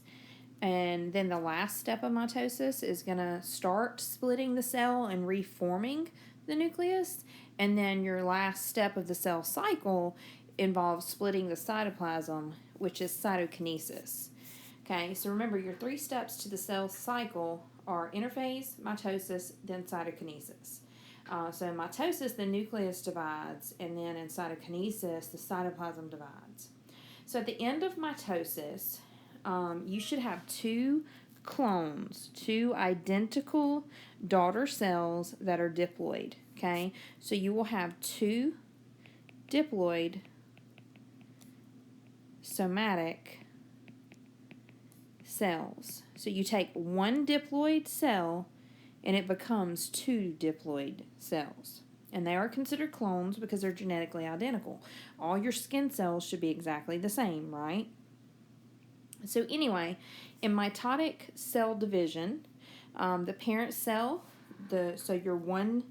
And then the last step of mitosis is going to start splitting the cell and reforming the nucleus. And then your last step of the cell cycle involves splitting the cytoplasm, which is cytokinesis. Okay, so remember your 3 steps to the cell cycle are interphase, mitosis, then cytokinesis. So in mitosis, the nucleus divides, and then in cytokinesis, the cytoplasm divides. So at the end of mitosis, you should have 2 clones, 2 identical daughter cells that are diploid, okay? So you will have 2 diploid somatic cells. So you take 1 diploid cell and it becomes 2 diploid cells. And they are considered clones because they're genetically identical. All your skin cells should be exactly the same, right? So anyway, in mitotic cell division, the parent cell, so your 1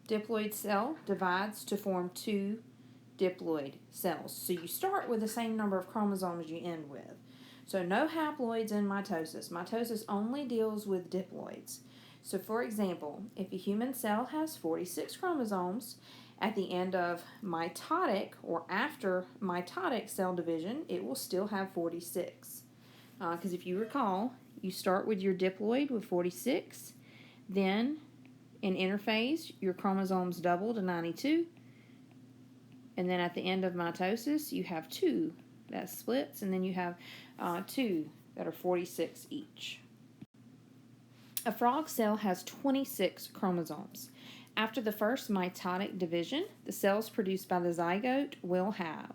diploid cell divides to form 2 diploid cells. So you start with the same number of chromosomes you end with. So no haploids in mitosis. Mitosis only deals with diploids. So for example, if a human cell has 46 chromosomes, at the end of mitotic or after mitotic cell division, it will still have 46. Because if you recall, you start with your diploid with 46, then in interphase, your chromosomes double to 92, and then at the end of mitosis, you have 2 that splits, and then you have 2 that are 46 each. A frog cell has 26 chromosomes. After the first mitotic division, the cells produced by the zygote will have.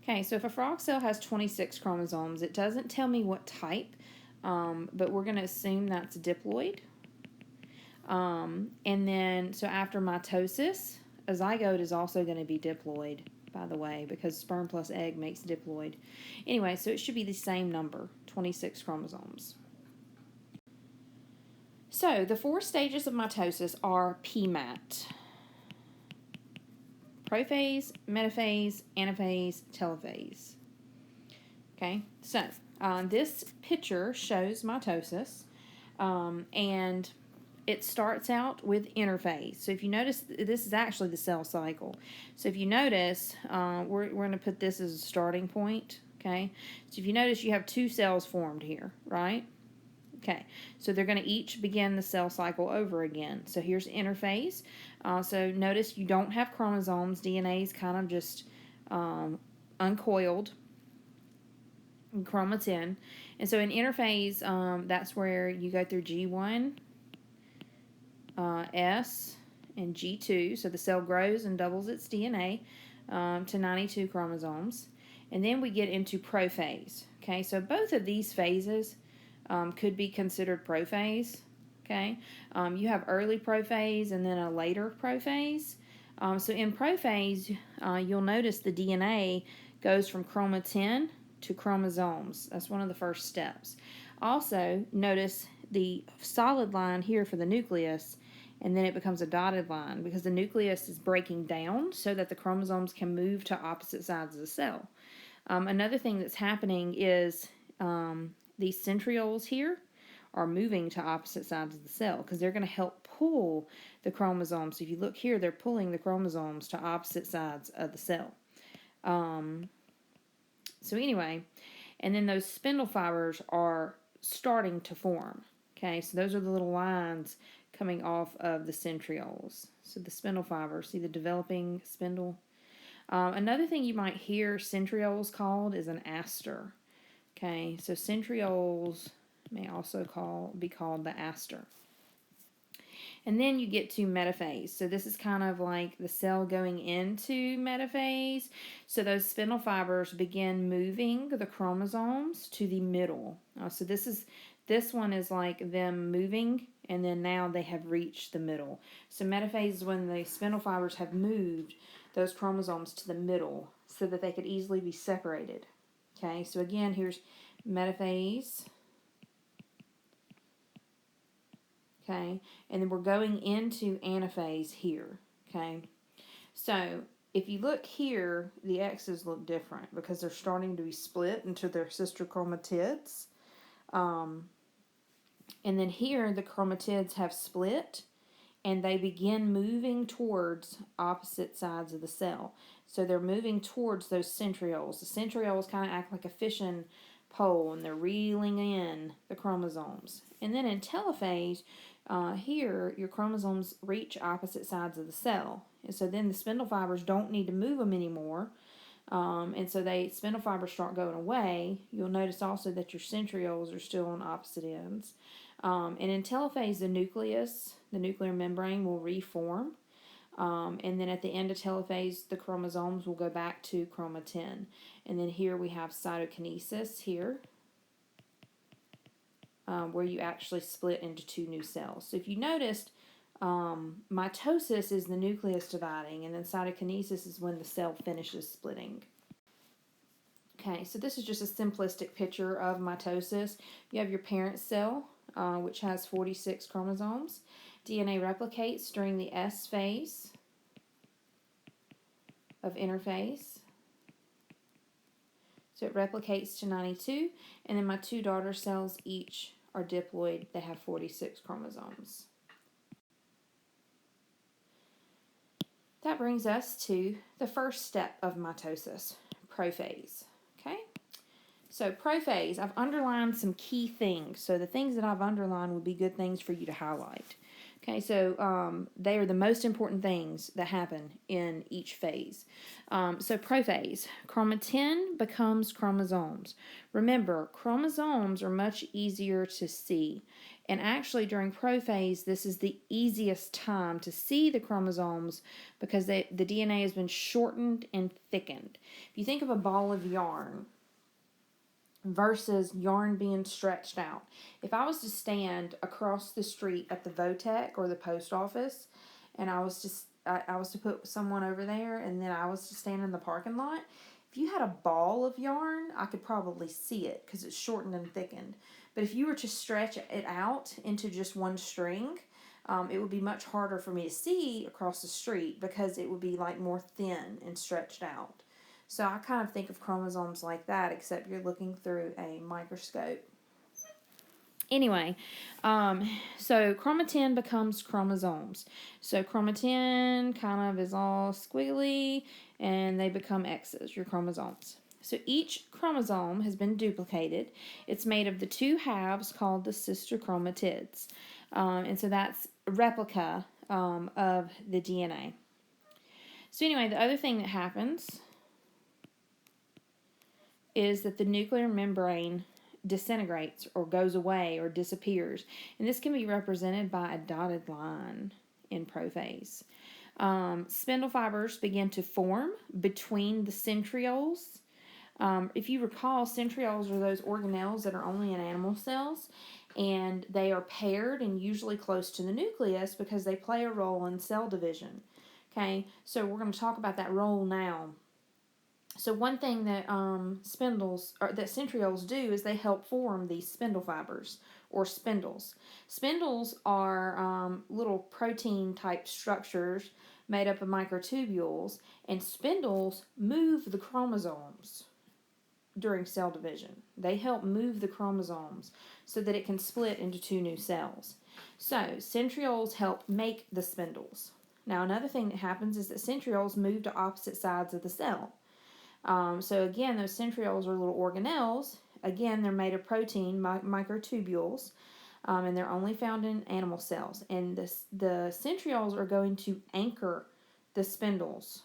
Okay, so if a frog cell has 26 chromosomes, it doesn't tell me what type, but we're going to assume that's diploid. And then, so after mitosis, a zygote is also going to be diploid, by the way, because sperm plus egg makes diploid. Anyway, so it should be the same number, 26 chromosomes. So, the 4 stages of mitosis are PMAT. Prophase, metaphase, anaphase, telophase. Okay, so this picture shows mitosis, and it starts out with interphase. So if you notice, this is actually the cell cycle. So if you notice, we're going to put this as a starting point, okay? So if you notice, you have two cells formed here, right? Okay, so they're going to each begin the cell cycle over again. So here's interphase. So notice you don't have chromosomes. DNA is kind of just uncoiled in chromatin. And so in interphase, that's where you go through G1, S, and G2. So the cell grows and doubles its DNA to 92 chromosomes. And then we get into prophase. Okay, so both of these phases could be considered prophase. Okay, you have early prophase and then a later prophase. So in prophase, you'll notice the DNA goes from chromatin to chromosomes. That's one of the first steps. Also, notice the solid line here for the nucleus, and then it becomes a dotted line because the nucleus is breaking down so that the chromosomes can move to opposite sides of the cell. Another thing that's happening is these centrioles here are moving to opposite sides of the cell because they're going to help pull the chromosomes. So if you look here, they're pulling the chromosomes to opposite sides of the cell. So anyway, and then those spindle fibers are starting to form. Okay, so those are the little lines coming off of the centrioles. So the spindle fibers, see the developing spindle? Another thing you might hear centrioles called is an aster. Okay, so centrioles may also be called the aster. And then you get to metaphase. So this is kind of like the cell going into metaphase. So those spindle fibers begin moving the chromosomes to the middle. So this one is like them moving, and then now they have reached the middle. So metaphase is when the spindle fibers have moved those chromosomes to the middle so that they could easily be separated. Okay, so again, here's metaphase. Okay, and then we're going into anaphase here. Okay, so if you look here, the X's look different because they're starting to be split into their sister chromatids. And then here, the chromatids have split and they begin moving towards opposite sides of the cell. So they're moving towards those centrioles. The centrioles kind of act like a fishing pole and they're reeling in the chromosomes. And then in telophase, here your chromosomes reach opposite sides of the cell. And so then the spindle fibers don't need to move them anymore. And so spindle fibers start going away. You'll notice also that your centrioles are still on opposite ends. And in telophase, the nuclear membrane will reform. And then at the end of telophase, the chromosomes will go back to chromatin. And then here we have cytokinesis here, where you actually split into two new cells. So if you noticed, mitosis is the nucleus dividing, and then cytokinesis is when the cell finishes splitting. Okay, so this is just a simplistic picture of mitosis. You have your parent cell, which has 46 chromosomes. DNA replicates during the S phase of interphase. So it replicates to 92, and then my two daughter cells each are diploid. They have 46 chromosomes. That brings us to the first step of mitosis, prophase. Okay? So prophase, I've underlined some key things. So the things that I've underlined would be good things for you to highlight. Okay, so they are the most important things that happen in each phase. So prophase, chromatin becomes chromosomes. Remember, chromosomes are much easier to see. And actually during prophase, this is the easiest time to see the chromosomes because the DNA has been shortened and thickened. If you think of a ball of yarn versus yarn being stretched out. If I was to stand across the street at the Votech or the post office, and I was to put someone over there, and then I was to stand in the parking lot, if you had a ball of yarn, I could probably see it because it's shortened and thickened. But if you were to stretch it out into just one string, it would be much harder for me to see across the street because it would be like more thin and stretched out. So I kind of think of chromosomes like that, except you're looking through a microscope. Anyway, so chromatin becomes chromosomes. So chromatin kind of is all squiggly, and they become X's, your chromosomes. So each chromosome has been duplicated. It's made of the two halves called the sister chromatids. And so that's a replica of the DNA. So anyway, the other thing that happens is that the nuclear membrane disintegrates or goes away or disappears. And this can be represented by a dotted line in prophase. Spindle fibers begin to form between the centrioles. If you recall, centrioles are those organelles that are only in animal cells, and they are paired and usually close to the nucleus because they play a role in cell division. Okay, so we're going to talk about that role now. So one thing that that centrioles do is they help form these spindle fibers or spindles. Spindles are little protein type structures made up of microtubules, and spindles move the chromosomes during cell division. They help move the chromosomes so that it can split into two new cells. So centrioles help make the spindles. Now another thing that happens is that centrioles move to opposite sides of the cell. So again, those centrioles are little organelles. Again, they're made of protein, microtubules, and they're only found in animal cells. And the centrioles are going to anchor the spindles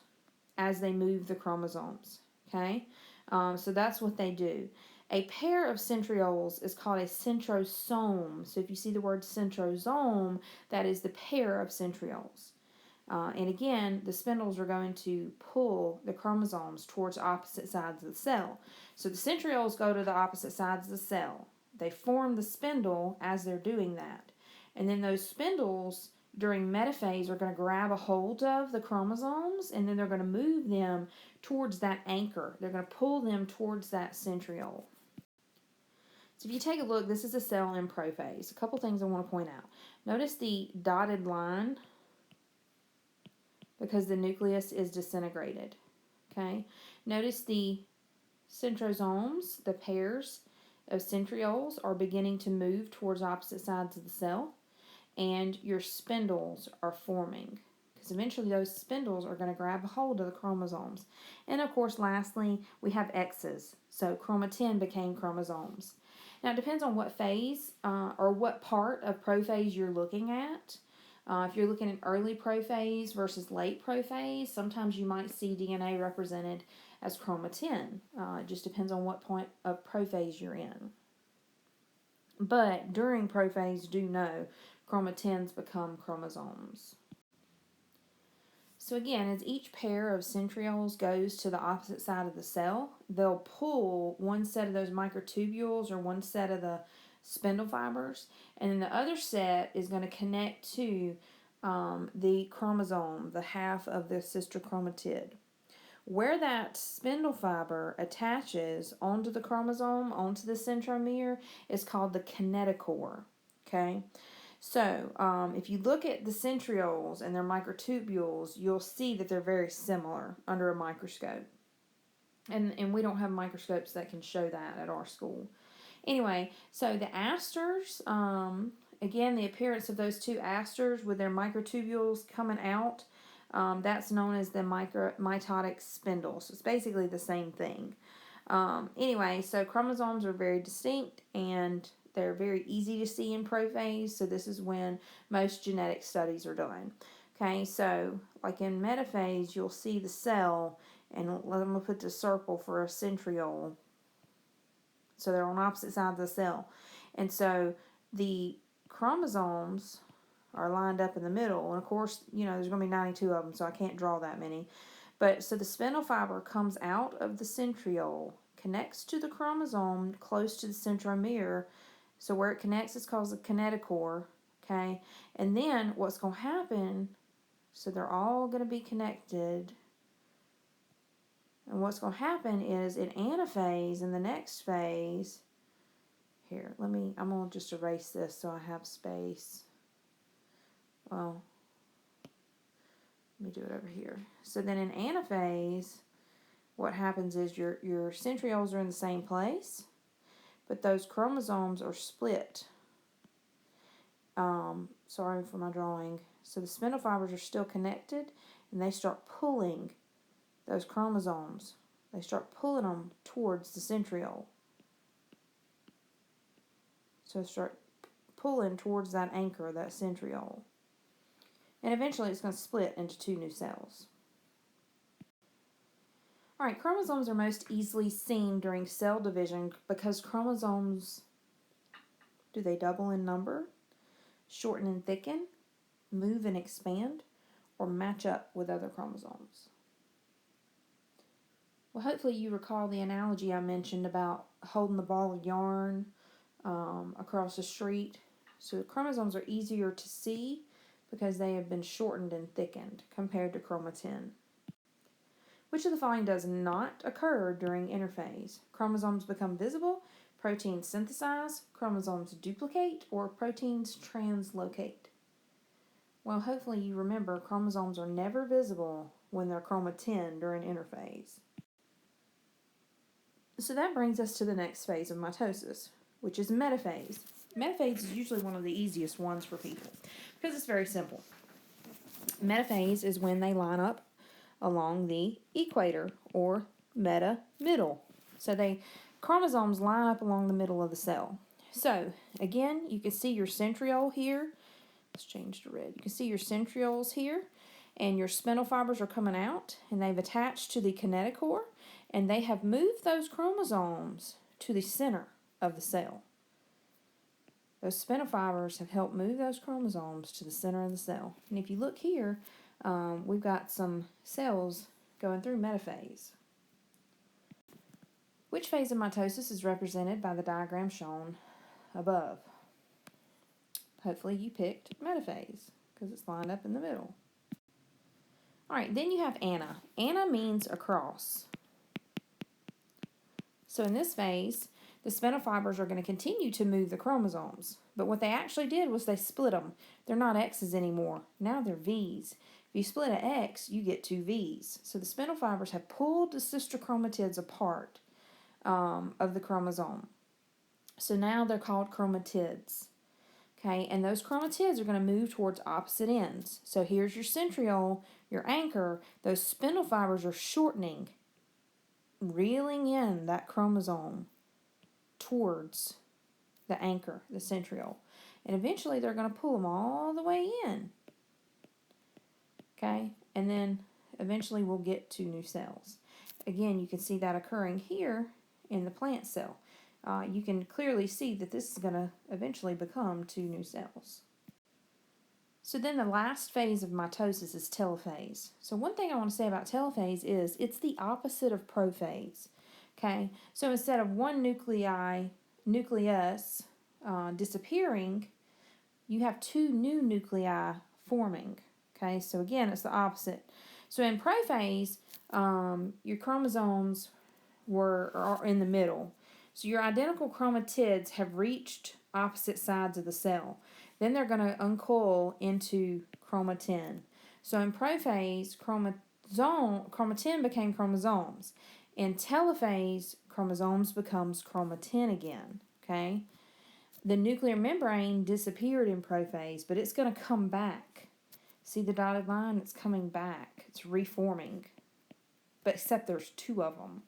as they move the chromosomes. Okay, so that's what they do. A pair of centrioles is called a centrosome. So if you see the word centrosome, that is the pair of centrioles. And again, the spindles are going to pull the chromosomes towards opposite sides of the cell. So the centrioles go to the opposite sides of the cell. They form the spindle as they're doing that. And then those spindles during metaphase are going to grab a hold of the chromosomes, and then they're going to move them towards that anchor. They're going to pull them towards that centriole. So if you take a look, this is a cell in prophase. A couple things I want to point out. Notice the dotted line because the nucleus is disintegrated. Okay, notice the centrosomes, the pairs of centrioles, are beginning to move towards opposite sides of the cell, and your spindles are forming because eventually those spindles are going to grab a hold of the chromosomes. And of course, lastly, we have X's. So chromatin became chromosomes. Now it depends on what phase or what part of prophase you're looking at. If you're looking at early prophase versus late prophase, sometimes you might see DNA represented as chromatin. It just depends on what point of prophase you're in. But during prophase, do know chromatins become chromosomes. So again, as each pair of centrioles goes to the opposite side of the cell, they'll pull one set of those microtubules or one set of the spindle fibers, and then the other set is going to connect to the chromosome, the half of the sister chromatid. Where that spindle fiber attaches onto the chromosome, onto the centromere, is called the kinetochore. Okay, so if you look at the centrioles and their microtubules, you'll see that they're very similar under a microscope. And we don't have microscopes that can show that at our school. Anyway, so the asters, again, the appearance of those two asters with their microtubules coming out, that's known as the mitotic spindle. So it's basically the same thing. Anyway, so chromosomes are very distinct and they're very easy to see in prophase. So this is when most genetic studies are done. Okay, so like in metaphase, you'll see the cell, and I'm going to put the circle for a centriole. So they're on opposite sides of the cell. And so the chromosomes are lined up in the middle. And of course, there's going to be 92 of them, so I can't draw that many. But so the spindle fiber comes out of the centriole, connects to the chromosome close to the centromere. So where it connects is called the kinetochore. Okay. And then what's going to happen, so they're all going to be connected. And what's going to happen is in anaphase, in the next phase, here, I'm going to just erase this so I have space. Well, let me do it over here. So then in anaphase, what happens is your centrioles are in the same place, but those chromosomes are split sorry for my drawing. So the spindle fibers are still connected, and they start pulling those chromosomes. They start pulling them towards the centriole. So start pulling towards that anchor, that centriole. And eventually it's going to split into 2 new cells. Alright, chromosomes are most easily seen during cell division because chromosomes, do they double in number, shorten and thicken, move and expand, or match up with other chromosomes? Well, hopefully you recall the analogy I mentioned about holding the ball of yarn across the street. So chromosomes are easier to see because they have been shortened and thickened compared to chromatin. Which of the following does not occur during interphase? Chromosomes become visible, proteins synthesize, chromosomes duplicate, or proteins translocate? Well, hopefully you remember chromosomes are never visible when they're chromatin during interphase. So that brings us to the next phase of mitosis, which is metaphase. Metaphase is usually one of the easiest ones for people because it's very simple. Metaphase is when they line up along the equator or meta-middle. So chromosomes line up along the middle of the cell. So again, you can see your centriole here. Let's change to red. You can see your centrioles here, and your spindle fibers are coming out, and they've attached to the kinetochore, and they have moved those chromosomes to the center of the cell. Those spindle fibers have helped move those chromosomes to the center of the cell. And if you look here, we've got some cells going through metaphase. Which phase of mitosis is represented by the diagram shown above? Hopefully you picked metaphase because it's lined up in the middle. Alright, then you have ana. Ana means across. So in this phase, the spindle fibers are going to continue to move the chromosomes. But what they actually did was they split them. They're not X's anymore. Now they're V's. If you split an X, you get 2 V's. So the spindle fibers have pulled the sister chromatids apart of the chromosome. So now they're called chromatids. Okay, and those chromatids are going to move towards opposite ends. So here's your centriole, your anchor. Those spindle fibers are shortening, reeling in that chromosome towards the anchor, the centriole. And eventually they're going to pull them all the way in. Okay, and then eventually we'll get to new cells. Again, you can see that occurring here in the plant cell. You can clearly see that this is going to eventually become 2 new cells. So then the last phase of mitosis is telophase. So one thing I want to say about telophase is it's the opposite of prophase. Okay, so instead of one nucleus disappearing, you have 2 new nuclei forming. Okay, so again, it's the opposite. So in prophase, your chromosomes are in the middle. So your identical chromatids have reached opposite sides of the cell. Then they're going to uncoil into chromatin. So in prophase, chromatin became chromosomes. In telophase, chromosomes becomes chromatin again. Okay? The nuclear membrane disappeared in prophase, but it's going to come back. See the dotted line? It's coming back. It's reforming. But except there's 2 of them.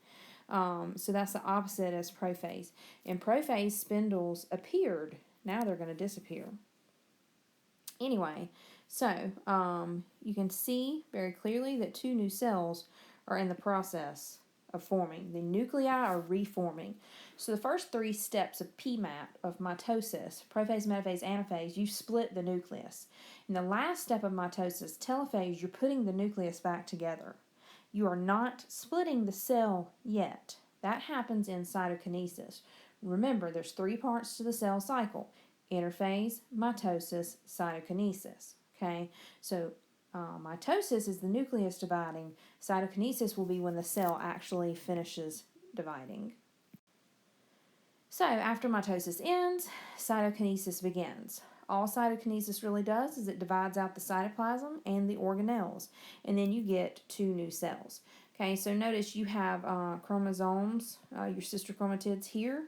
So that's the opposite as prophase. In prophase, spindles appeared. Now they're going to disappear. Anyway, so you can see very clearly that 2 new cells are in the process of forming. The nuclei are reforming. So the first 3 steps of PMAT, of mitosis, prophase, metaphase, anaphase, you split the nucleus. In the last step of mitosis, telophase, you're putting the nucleus back together. You are not splitting the cell yet. That happens in cytokinesis. Remember, there's 3 parts to the cell cycle: interphase, mitosis, cytokinesis. Okay, so mitosis is the nucleus dividing. Cytokinesis will be when the cell actually finishes dividing. So after mitosis ends, cytokinesis begins. All cytokinesis really does is it divides out the cytoplasm and the organelles, and then you get 2 new cells. Okay, so notice you have chromosomes, your sister chromatids here,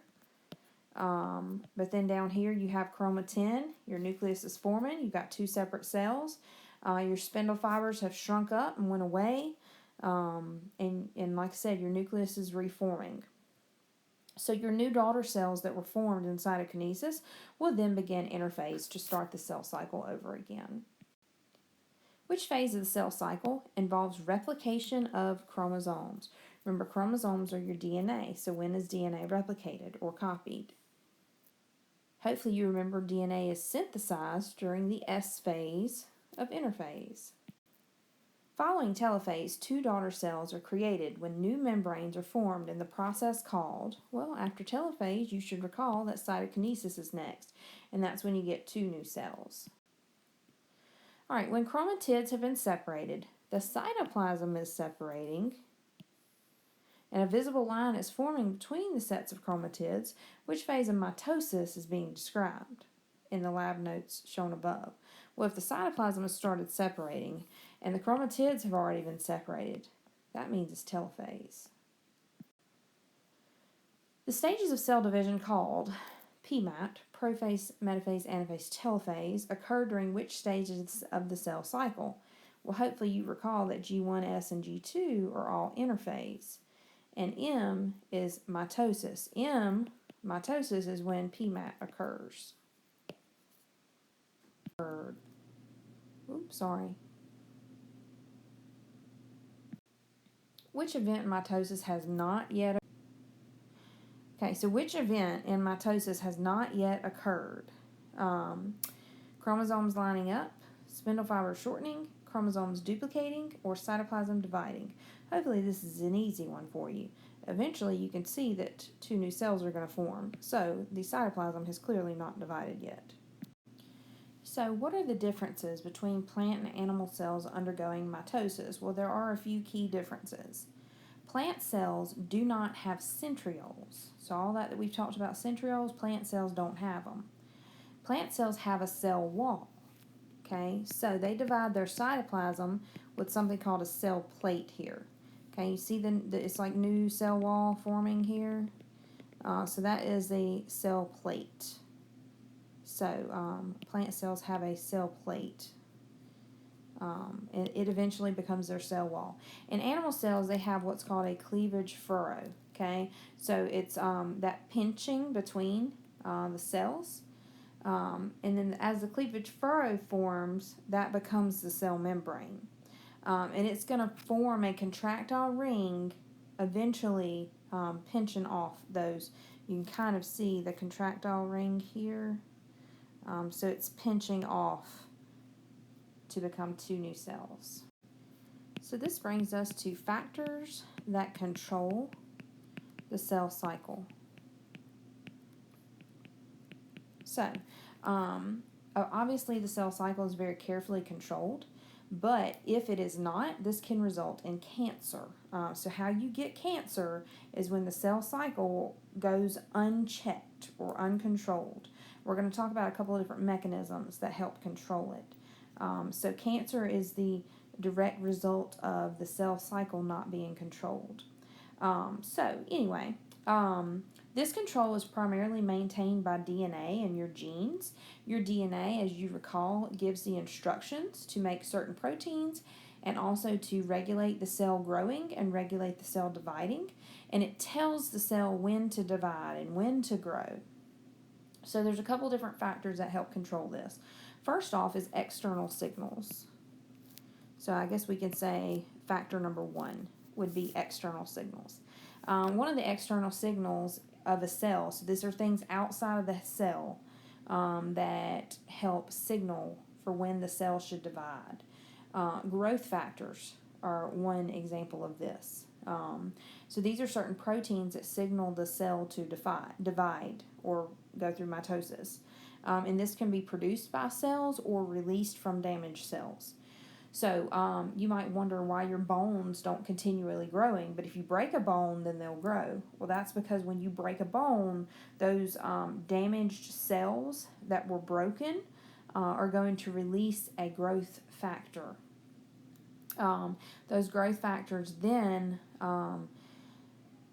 But then down here you have chromatin. Your nucleus is forming. You've got two separate cells. Your spindle fibers have shrunk up and went away. And like I said, your nucleus is reforming. So your new daughter cells that were formed in cytokinesis will then begin interphase to start the cell cycle over again. Which phase of the cell cycle involves replication of chromosomes? Remember, chromosomes are your DNA, so when is DNA replicated or copied? Hopefully you remember DNA is synthesized during the S phase of interphase. Following telophase, two daughter cells are created when new membranes are formed in the process called, well, after telophase, you should recall that cytokinesis is next, and that's when you get two new cells. All right, when chromatids have been separated, the cytoplasm is separating, and a visible line is forming between the sets of chromatids. Which phase of mitosis is being described in the lab notes shown above? Well, if the cytoplasm has started separating and the chromatids have already been separated, that means it's telophase. The stages of cell division called PMAT, prophase, metaphase, anaphase, telophase, occur during which stages of the cell cycle? Well, hopefully you recall that G1, S, and G2 are all interphase. And M is mitosis. Mitosis is when PMAT occurs. Oops, sorry. Which event in mitosis has not yet occurred? Okay, so which event in mitosis has not yet occurred? Chromosomes lining up, spindle fibers shortening, chromosomes duplicating, or cytoplasm dividing. Hopefully this is an easy one for you. Eventually you can see that two new cells are going to form, so the cytoplasm has clearly not divided yet. So what are the differences between plant and animal cells undergoing mitosis? Well, there are a few key differences. Plant cells do not have centrioles. So all that we've talked about centrioles, plant cells don't have them. Plant cells have a cell wall. Okay, so they divide their cytoplasm with something called a cell plate here. Okay, you see it's like new cell wall forming here. So that is a cell plate. So plant cells have a cell plate. And it eventually becomes their cell wall. In animal cells, they have what's called a cleavage furrow. Okay, so it's that pinching between the cells. And then as the cleavage furrow forms, that becomes the cell membrane. And it's going to form a contractile ring, eventually pinching off those. You can kind of see the contractile ring here. So it's pinching off to become two new cells. So this brings us to factors that control the cell cycle. So, obviously the cell cycle is very carefully controlled, but if it is not, this can result in cancer. So how you get cancer is when the cell cycle goes unchecked or uncontrolled. We're going to talk about a couple of different mechanisms that help control it. So cancer is the direct result of the cell cycle not being controlled. This control is primarily maintained by DNA and your genes. Your DNA, as you recall, gives the instructions to make certain proteins and also to regulate the cell growing and regulate the cell dividing. And it tells the cell when to divide and when to grow. So there's a couple different factors that help control this. First off is external signals. So I guess we can say factor number one would be external signals. One of the external signals of a cell, so these are things outside of the cell that help signal for when the cell should divide. Growth factors are one example of this. So these are certain proteins that signal the cell to divide or go through mitosis. And this can be produced by cells or released from damaged cells. So you might wonder why your bones don't continually growing, but if you break a bone, then they'll grow. Well, that's because when you break a bone, those damaged cells that were broken are going to release a growth factor. Those growth factors then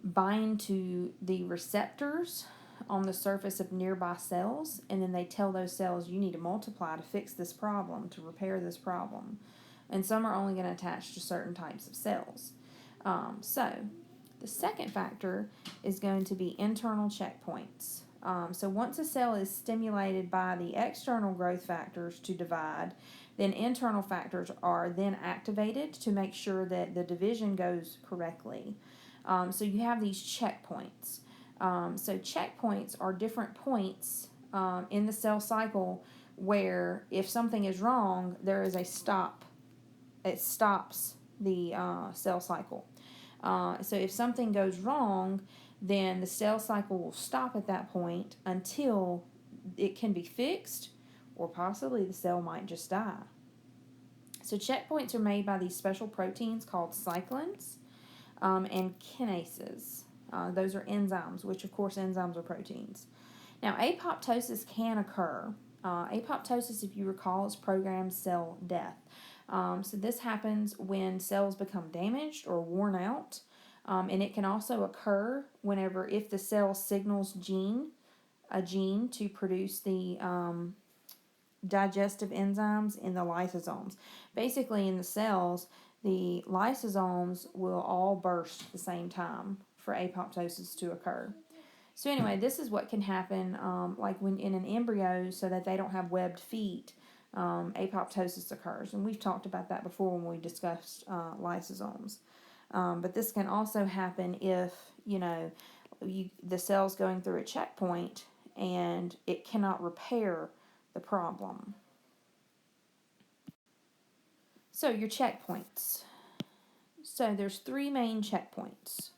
bind to the receptors on the surface of nearby cells, and then they tell those cells you need to multiply to fix this problem, to repair this problem. And some are only going to attach to certain types of cells. So the second factor is going to be internal checkpoints. So once a cell is stimulated by the external growth factors to divide, then internal factors are then activated to make sure that the division goes correctly. So you have these checkpoints. So checkpoints are different points in the cell cycle where if something is wrong, there is a stop. It stops the cell cycle. So if something goes wrong, then the cell cycle will stop at that point until it can be fixed, or possibly the cell might just die. So checkpoints are made by these special proteins called cyclins and kinases. Those are enzymes, which of course enzymes are proteins. Now apoptosis can occur. Apoptosis, if you recall, is programmed cell death. So this happens when cells become damaged or worn out, and it can also occur whenever if the cell signals a gene to produce the digestive enzymes in the lysosomes. Basically, in the cells, the lysosomes will all burst at the same time for apoptosis to occur. So anyway, this is what can happen like when in an embryo, so that they don't have webbed feet. Apoptosis occurs, and we've talked about that before when we discussed lysosomes. But this can also happen if the cell's going through a checkpoint and it cannot repair the problem. So your checkpoints. So there's three main checkpoints.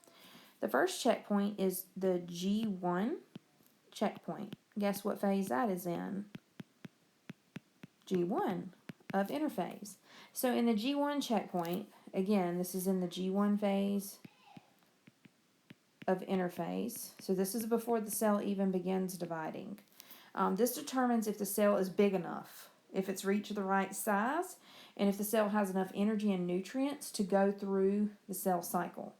The first checkpoint is the G1 checkpoint. Guess what phase that is in? G1 of interphase. So in the G1 checkpoint, again, this is in the G1 phase of interphase. So this is before the cell even begins dividing. This determines if the cell is big enough, if it's reached the right size, and if the cell has enough energy and nutrients to go through the cell cycle.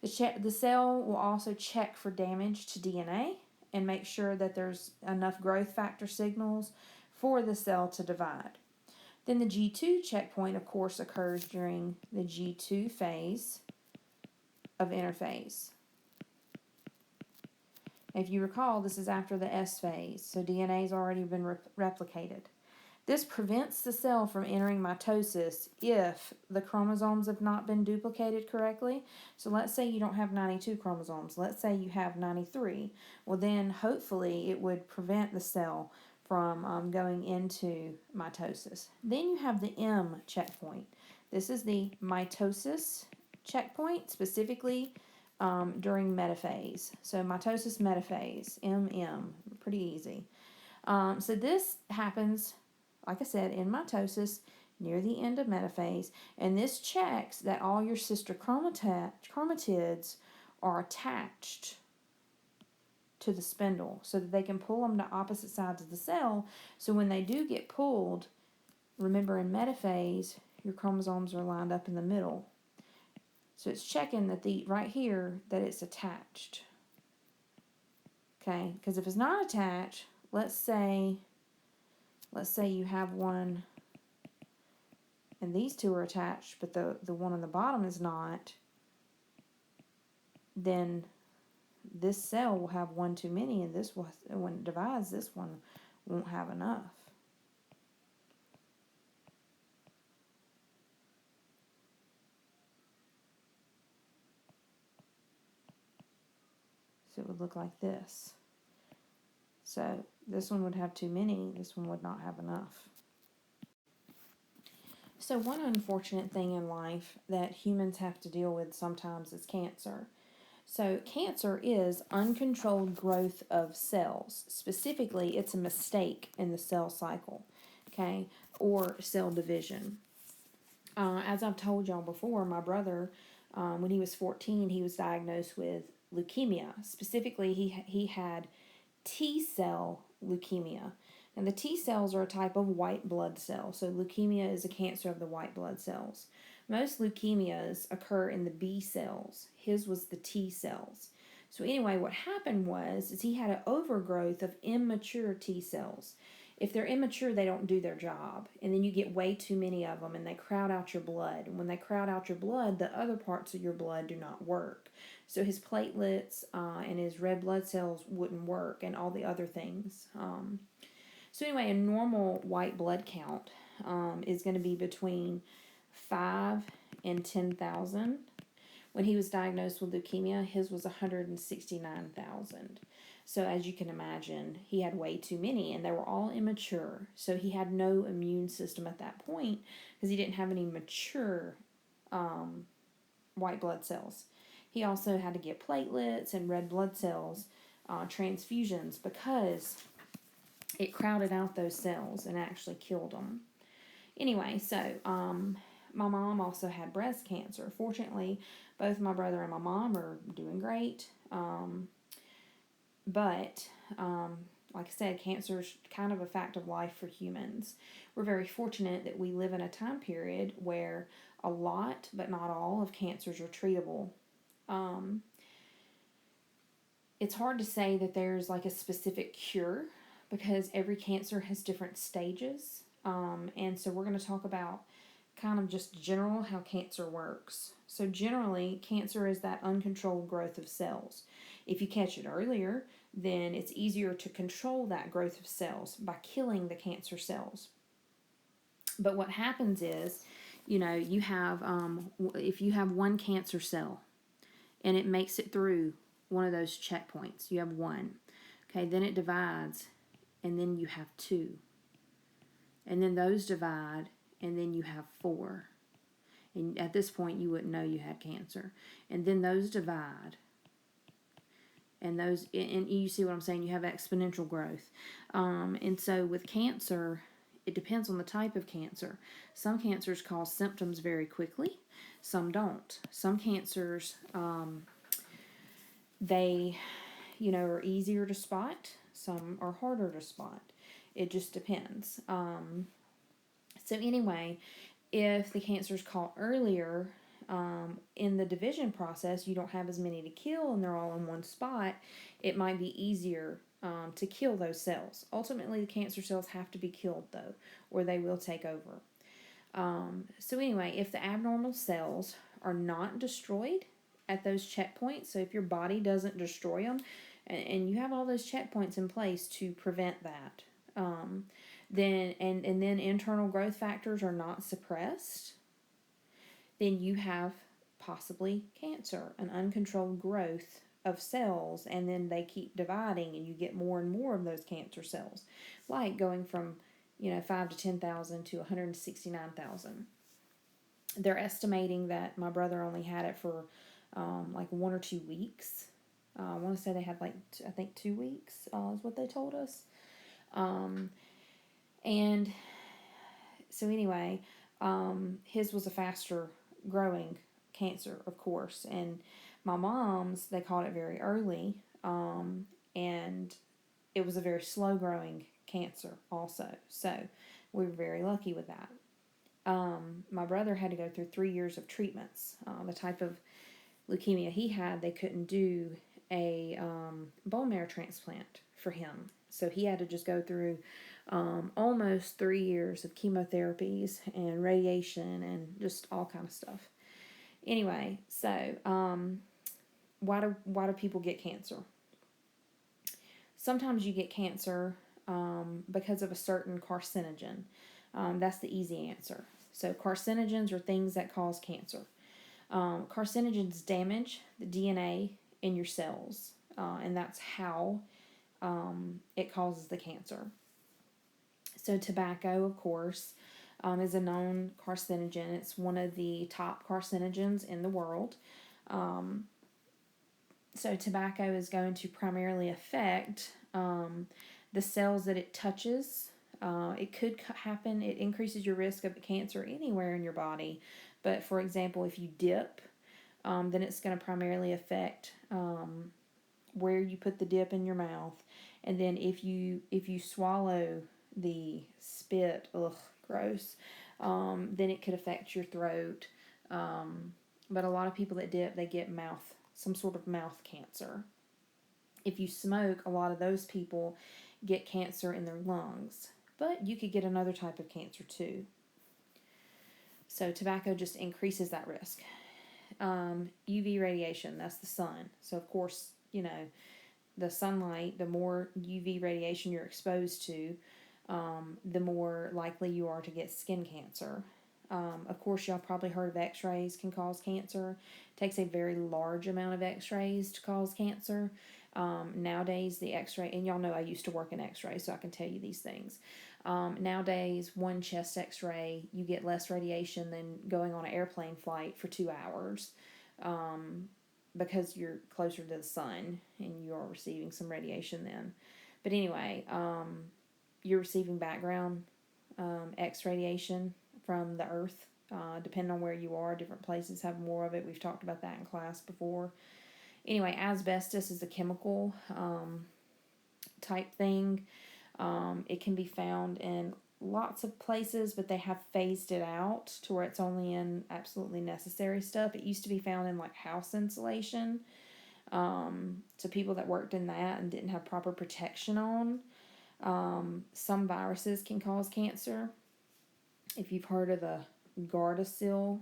The cell will also check for damage to DNA and make sure that there's enough growth factor signals for the cell to divide. Then the G2 checkpoint, of course, occurs during the G2 phase of interphase. If you recall, this is after the S phase, so DNA has already been replicated. This prevents the cell from entering mitosis if the chromosomes have not been duplicated correctly. So let's say you don't have 92 chromosomes. Let's say you have 93. Well, then hopefully it would prevent the cell from going into mitosis. Then you have the M checkpoint. This is the mitosis checkpoint, specifically during metaphase. So mitosis metaphase, MM, pretty easy. So this happens, like I said, in mitosis near the end of metaphase, and this checks that all your sister chromatids are attached to the spindle so that they can pull them to opposite sides of the cell. So when they do get pulled, remember in metaphase, your chromosomes are lined up in the middle. So it's checking that right here that it's attached. Okay, because if it's not attached, let's say you have one and these two are attached, but the one on the bottom is not, then this cell will have one too many, and this will, when it divides, this one won't have enough. So it would look like this. So this one would have too many, this one would not have enough. So one unfortunate thing in life that humans have to deal with sometimes is cancer. So cancer is uncontrolled growth of cells. Specifically, it's a mistake in the cell cycle, okay, or cell division. As I've told y'all before, my brother, when he was 14, he was diagnosed with leukemia. Specifically, he had T-cell leukemia. And the T cells are a type of white blood cell. So leukemia is a cancer of the white blood cells. Most leukemias occur in the B cells. His was the T cells. So anyway, what happened was he had an overgrowth of immature T cells. If they're immature, they don't do their job, and then you get way too many of them, and they crowd out your blood. And when they crowd out your blood, the other parts of your blood do not work. So his platelets and his red blood cells wouldn't work, and all the other things. So anyway, a normal white blood count is going to be between 5 and 10,000. When he was diagnosed with leukemia, his was 169,000. So as you can imagine, he had way too many, and they were all immature. So he had no immune system at that point because he didn't have any mature white blood cells. He also had to get platelets and red blood cells transfusions because it crowded out those cells and actually killed them. Anyway, so my mom also had breast cancer. Fortunately, both my brother and my mom are doing great. But like I said, cancer is kind of a fact of life for humans. We're very fortunate that we live in a time period where a lot, but not all, of cancers are treatable. It's hard to say that there's like a specific cure because every cancer has different stages. And so we're going to talk about kind of just general how cancer works. So generally, cancer is that uncontrolled growth of cells. If you catch it earlier, then it's easier to control that growth of cells by killing the cancer cells. But what happens is, you have, if you have one cancer cell and it makes it through one of those checkpoints, you have one. Okay, then it divides, and then you have two. And then those divide, and then you have four. And at this point, you wouldn't know you had cancer. And then those divide. And you see what I'm saying? You have exponential growth. And so with cancer, it depends on the type of cancer. Some cancers cause symptoms very quickly. Some don't. Some cancers, they, are easier to spot. Some are harder to spot. It just depends. So anyway, if the cancer is caught earlier in the division process, you don't have as many to kill and they're all in one spot, it might be easier to kill those cells. Ultimately, the cancer cells have to be killed, though, or they will take over. So anyway, if the abnormal cells are not destroyed at those checkpoints, so if your body doesn't destroy them, and you have all those checkpoints in place to prevent that, then internal growth factors are not suppressed, then you have possibly cancer, an uncontrolled growth of cells, and then they keep dividing and you get more and more of those cancer cells, like going from 5 to 10,000 to 169,000. They're estimating that my brother only had it for like 1 or 2 weeks. I want to say they had I think 2 weeks is what they told us. And so anyway, his was a faster growing cancer, of course, and my mom's, they caught it very early, and it was a very slow growing cancer also, so we were very lucky with that. My brother had to go through 3 years of treatments. The type of leukemia he had, they couldn't do a bone marrow transplant for him, so he had to just go through almost 3 years of chemotherapies and radiation and just all kind of stuff. Anyway, so why do people get cancer? Sometimes you get cancer because of a certain carcinogen. That's the easy answer. So carcinogens are things that cause cancer. Carcinogens damage the DNA in your cells, and that's how it causes the cancer. So tobacco, of course, is a known carcinogen. It's one of the top carcinogens in the world. So tobacco is going to primarily affect the cells that it touches. It could happen, it increases your risk of cancer anywhere in your body. But for example, if you dip, then it's going to primarily affect where you put the dip in your mouth. And then if you swallow the spit, gross, then it could affect your throat. But a lot of people that dip, they get some sort of mouth cancer. If you smoke, a lot of those people get cancer in their lungs. But you could get another type of cancer too. So tobacco just increases that risk. UV radiation, that's the sun. So of course, the sunlight, the more UV radiation you're exposed to, the more likely you are to get skin cancer. Of course, y'all probably heard of x-rays can cause cancer. It takes a very large amount of x-rays to cause cancer. Nowadays, the x-ray, and y'all know I used to work in x-ray, so I can tell you these things. Nowadays, one chest x-ray, you get less radiation than going on an airplane flight for 2 hours. Because you're closer to the sun and you are receiving some radiation then. But anyway, you're receiving background X radiation from the earth. Depending on where you are, different places have more of it. We've talked about that in class before. Anyway, asbestos is a chemical type thing. It can be found in lots of places, but they have phased it out to where it's only in absolutely necessary stuff. It used to be found in like house insulation. So people that worked in that and didn't have proper protection on. Some viruses can cause cancer. If you've heard of the Gardasil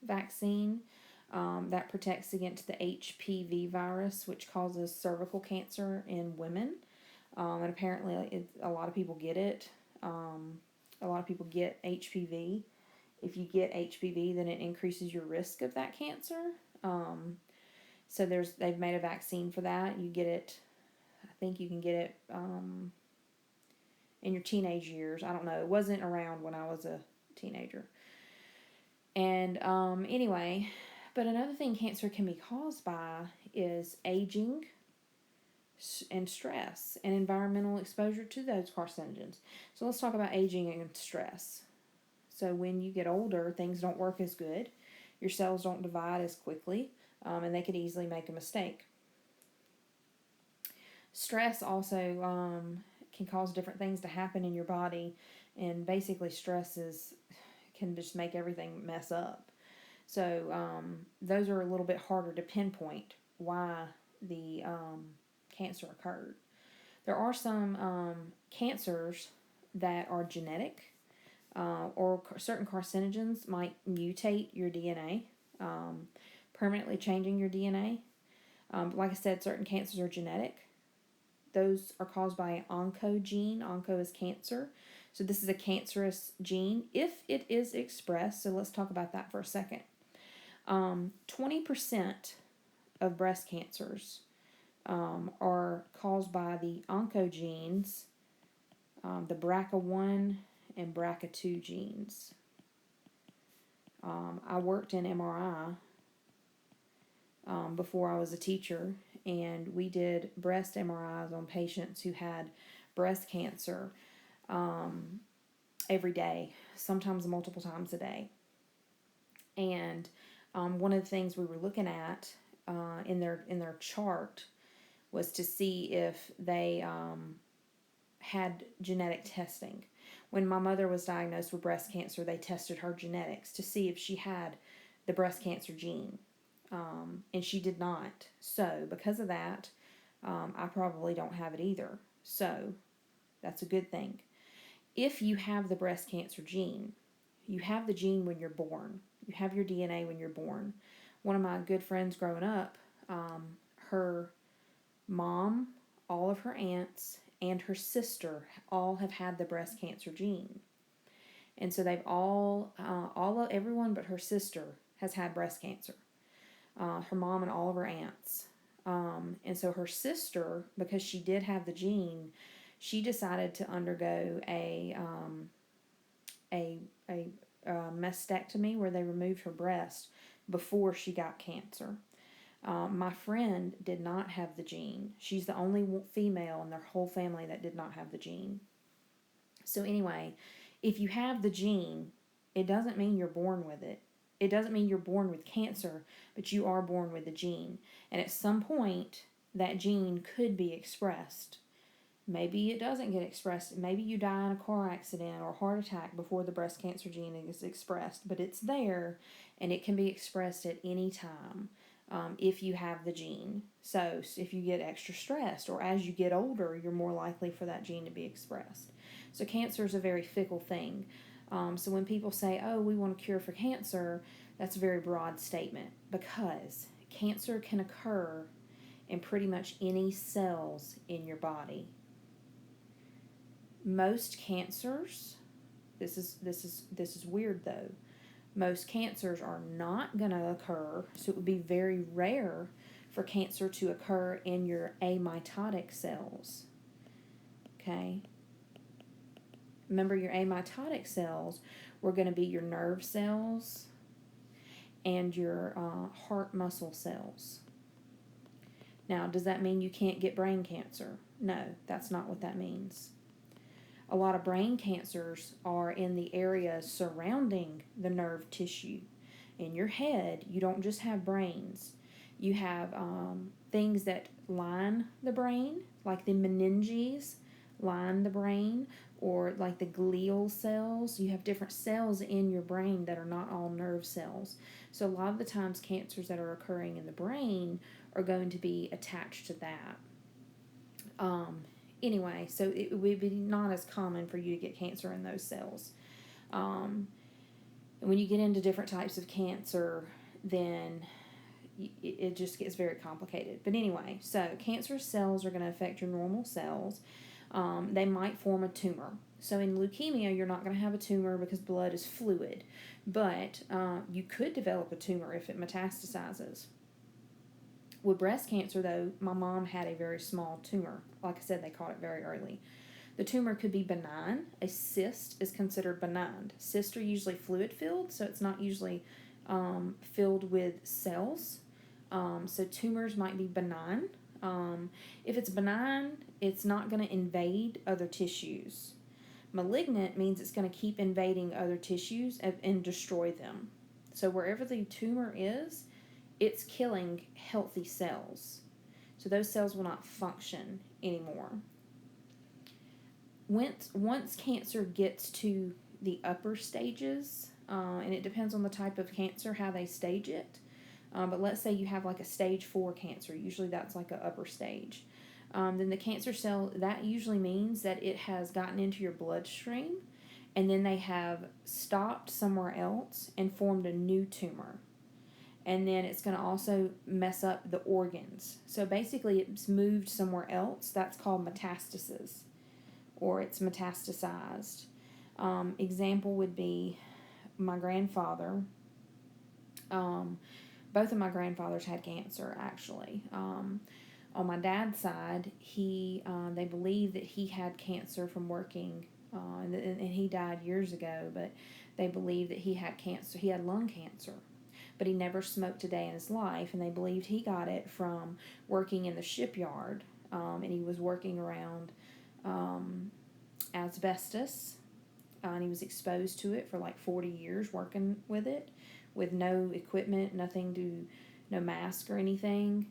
vaccine, that protects against the HPV virus, which causes cervical cancer in women. And apparently a lot of people get it. A lot of people get HPV. If you get HPV, then it increases your risk of that cancer. So they've made a vaccine for that. You get it, I think you can get it in your teenage years. I don't know. It wasn't around when I was a teenager. And anyway, but another thing cancer can be caused by is aging and stress and environmental exposure to those carcinogens. So let's talk about aging and stress. So when you get older, things don't work as good. Your cells don't divide as quickly, and they could easily make a mistake. Stress also can cause different things to happen in your body, and basically stress can just make everything mess up. So those are a little bit harder to pinpoint why the cancer occurred. There are some cancers that are genetic, or certain carcinogens might mutate your DNA, permanently changing your DNA. Like I said, certain cancers are genetic. Those are caused by an oncogene. Onco is cancer. So this is a cancerous gene if it is expressed. So let's talk about that for a second. 20% of breast cancers are caused by the oncogenes, the BRCA1 and BRCA2 genes. I worked in MRI before I was a teacher, and we did breast MRIs on patients who had breast cancer every day, sometimes multiple times a day. And one of the things we were looking at in their chart was to see if they had genetic testing. When my mother was diagnosed with breast cancer, they tested her genetics to see if she had the breast cancer gene, and she did not. So because of that, I probably don't have it either. So that's a good thing. If you have the breast cancer gene, you have the gene when you're born. You have your DNA when you're born. One of my good friends growing up, her mom, all of her aunts, and her sister all have had the breast cancer gene. And so they've everyone but her sister has had breast cancer. Her mom and all of her aunts. And so her sister, because she did have the gene, she decided to undergo a mastectomy where they removed her breast before she got cancer. My friend did not have the gene. She's the only female in their whole family that did not have the gene. So anyway, if you have the gene, it doesn't mean you're born with it. It doesn't mean you're born with cancer, but you are born with the gene. And at some point, that gene could be expressed. Maybe it doesn't get expressed. Maybe you die in a car accident or heart attack before the breast cancer gene is expressed. But it's there, and it can be expressed at any time. if you have the gene. So if you get extra stressed or as you get older, you're more likely for that gene to be expressed. So cancer is a very fickle thing. So when people say, oh, we want a cure for cancer, that's a very broad statement because cancer can occur in pretty much any cells in your body. Most cancers, this is weird though. Most cancers are not going to occur, so it would be very rare for cancer to occur in your amitotic cells. Okay? Remember, your amitotic cells were going to be your nerve cells and your heart muscle cells. Now, does that mean you can't get brain cancer? No, that's not what that means. A lot of brain cancers are in the areas surrounding the nerve tissue. In your head, you don't just have brains. You have things that line the brain, like the meninges line the brain, or like the glial cells. You have different cells in your brain that are not all nerve cells. So a lot of the times cancers that are occurring in the brain are going to be attached to that. Anyway, so it would be not as common for you to get cancer in those cells. When you get into different types of cancer, then it just gets very complicated. But anyway, so cancer cells are going to affect your normal cells. They might form a tumor. So in leukemia, you're not going to have a tumor because blood is fluid. But you could develop a tumor if it metastasizes. With breast cancer, though, my mom had a very small tumor. Like I said, they caught it very early. The tumor could be benign. A cyst is considered benign. Cysts are usually fluid-filled, so it's not usually filled with cells. So tumors might be benign. If it's benign, it's not going to invade other tissues. Malignant means it's going to keep invading other tissues and destroy them. So wherever the tumor is, it's killing healthy cells. So those cells will not function anymore. Once cancer gets to the upper stages, and it depends on the type of cancer, how they stage it, but let's say you have like a stage 4 cancer, usually that's like an upper stage. Then the cancer cell, that usually means that it has gotten into your bloodstream, and then they have stopped somewhere else and formed a new tumor. And then it's going to also mess up the organs. So basically it's moved somewhere else. That's called metastasis, or it's metastasized. Example would be my grandfather. Both of my grandfathers had cancer, actually. On my dad's side, they believe that he had cancer from working, and he died years ago, but they believe that he had cancer. He had lung cancer. But he never smoked a day in his life, and they believed he got it from working in the shipyard, and he was working around asbestos, and he was exposed to it for like 40 years working with it, with no equipment, no mask or anything,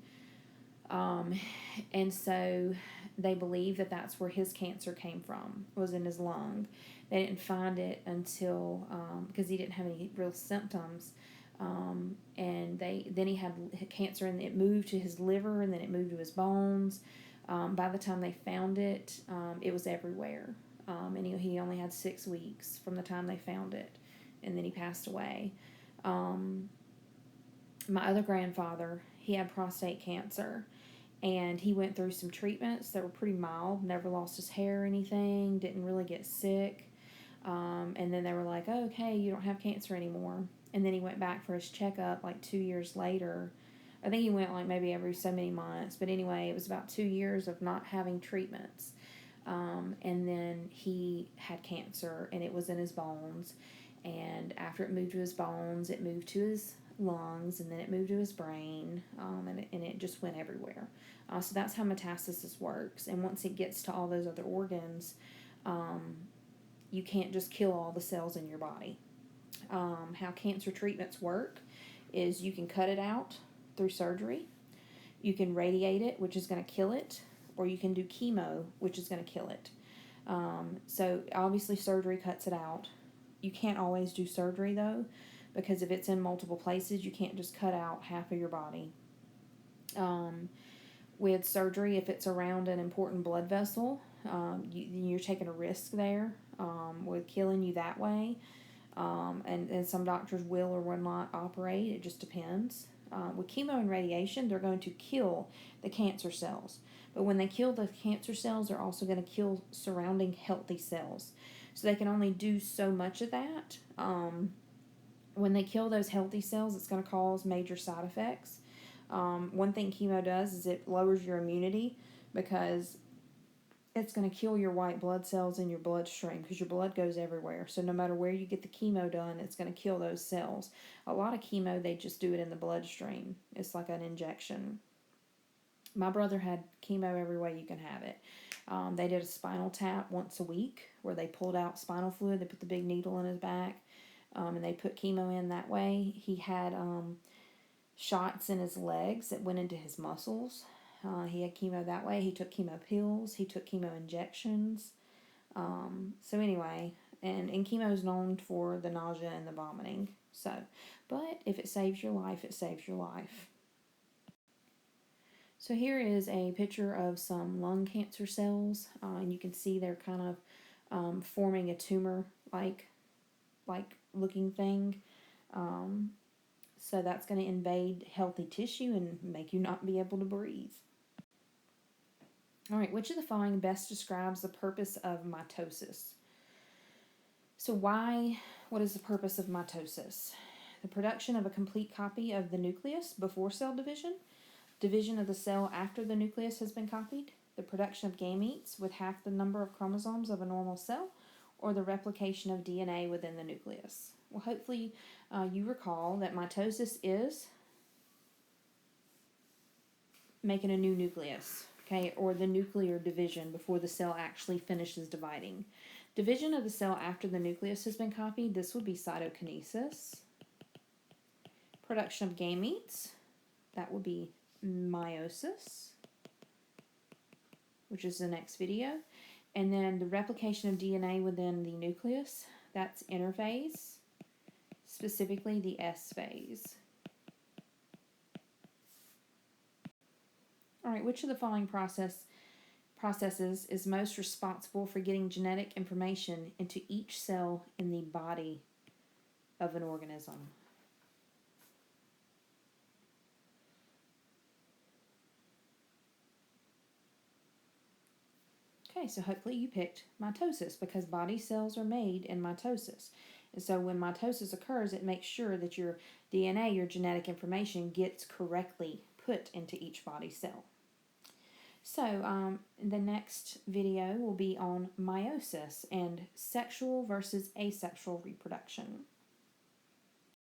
and so they believe that that's where his cancer came from, was in his lung. They didn't find it until, because he didn't have any real symptoms, and then he had cancer, and it moved to his liver, and then it moved to his bones. By the time they found it, it was everywhere, and he only had 6 weeks from the time they found it, and then he passed away. My other grandfather, he had prostate cancer, and he went through some treatments that were pretty mild, never lost his hair or anything, didn't really get sick, and then they were like, oh, okay, you don't have cancer anymore. And then he went back for his checkup like 2 years later. I think he went like maybe every so many months. But anyway, it was about 2 years of not having treatments. And then he had cancer, and it was in his bones. And after it moved to his bones, it moved to his lungs, and then it moved to his brain, and it just went everywhere. So that's how metastasis works. And once it gets to all those other organs, you can't just kill all the cells in your body. How cancer treatments work is you can cut it out through surgery, you can radiate it, which is going to kill it, or you can do chemo, which is going to kill it. So obviously surgery cuts it out. You can't always do surgery though, because if it's in multiple places, you can't just cut out half of your body. With surgery, if it's around an important blood vessel, you're taking a risk there with killing you that way. And some doctors will or will not operate. It just depends. With chemo and radiation, they're going to kill the cancer cells. But when they kill the cancer cells, they're also going to kill surrounding healthy cells. So they can only do so much of that. When they kill those healthy cells, it's going to cause major side effects. One thing chemo does is it lowers your immunity because it's going to kill your white blood cells in your bloodstream because your blood goes everywhere. So no matter where you get the chemo done, it's going to kill those cells. A lot of chemo, they just do it in the bloodstream. It's like an injection. My brother had chemo every way you can have it. They did a spinal tap once a week where they pulled out spinal fluid. They put the big needle in his back, and they put chemo in that way. He had shots in his legs that went into his muscles. He had chemo that way. He took chemo pills. He took chemo injections. So anyway, and chemo is known for the nausea and the vomiting. So, but if it saves your life, it saves your life. So here is a picture of some lung cancer cells, and you can see they're kind of forming a tumor-like looking thing. So that's going to invade healthy tissue and make you not be able to breathe. All right, which of the following best describes the purpose of mitosis? So what is the purpose of mitosis? The production of a complete copy of the nucleus before cell division, division of the cell after the nucleus has been copied, the production of gametes with half the number of chromosomes of a normal cell, or the replication of DNA within the nucleus. Well, hopefully you recall that mitosis is making a new nucleus, okay, or the nuclear division before the cell actually finishes dividing. Division of the cell after the nucleus has been copied, this would be cytokinesis. Production of gametes, that would be meiosis, which is the next video. And then the replication of DNA within the nucleus, that's interphase, specifically the S phase. All right, which of the following processes is most responsible for getting genetic information into each cell in the body of an organism? Okay, so hopefully you picked mitosis because body cells are made in mitosis. And so when mitosis occurs, it makes sure that your DNA, your genetic information, gets correctly put into each body cell. So the next video will be on meiosis and sexual versus asexual reproduction.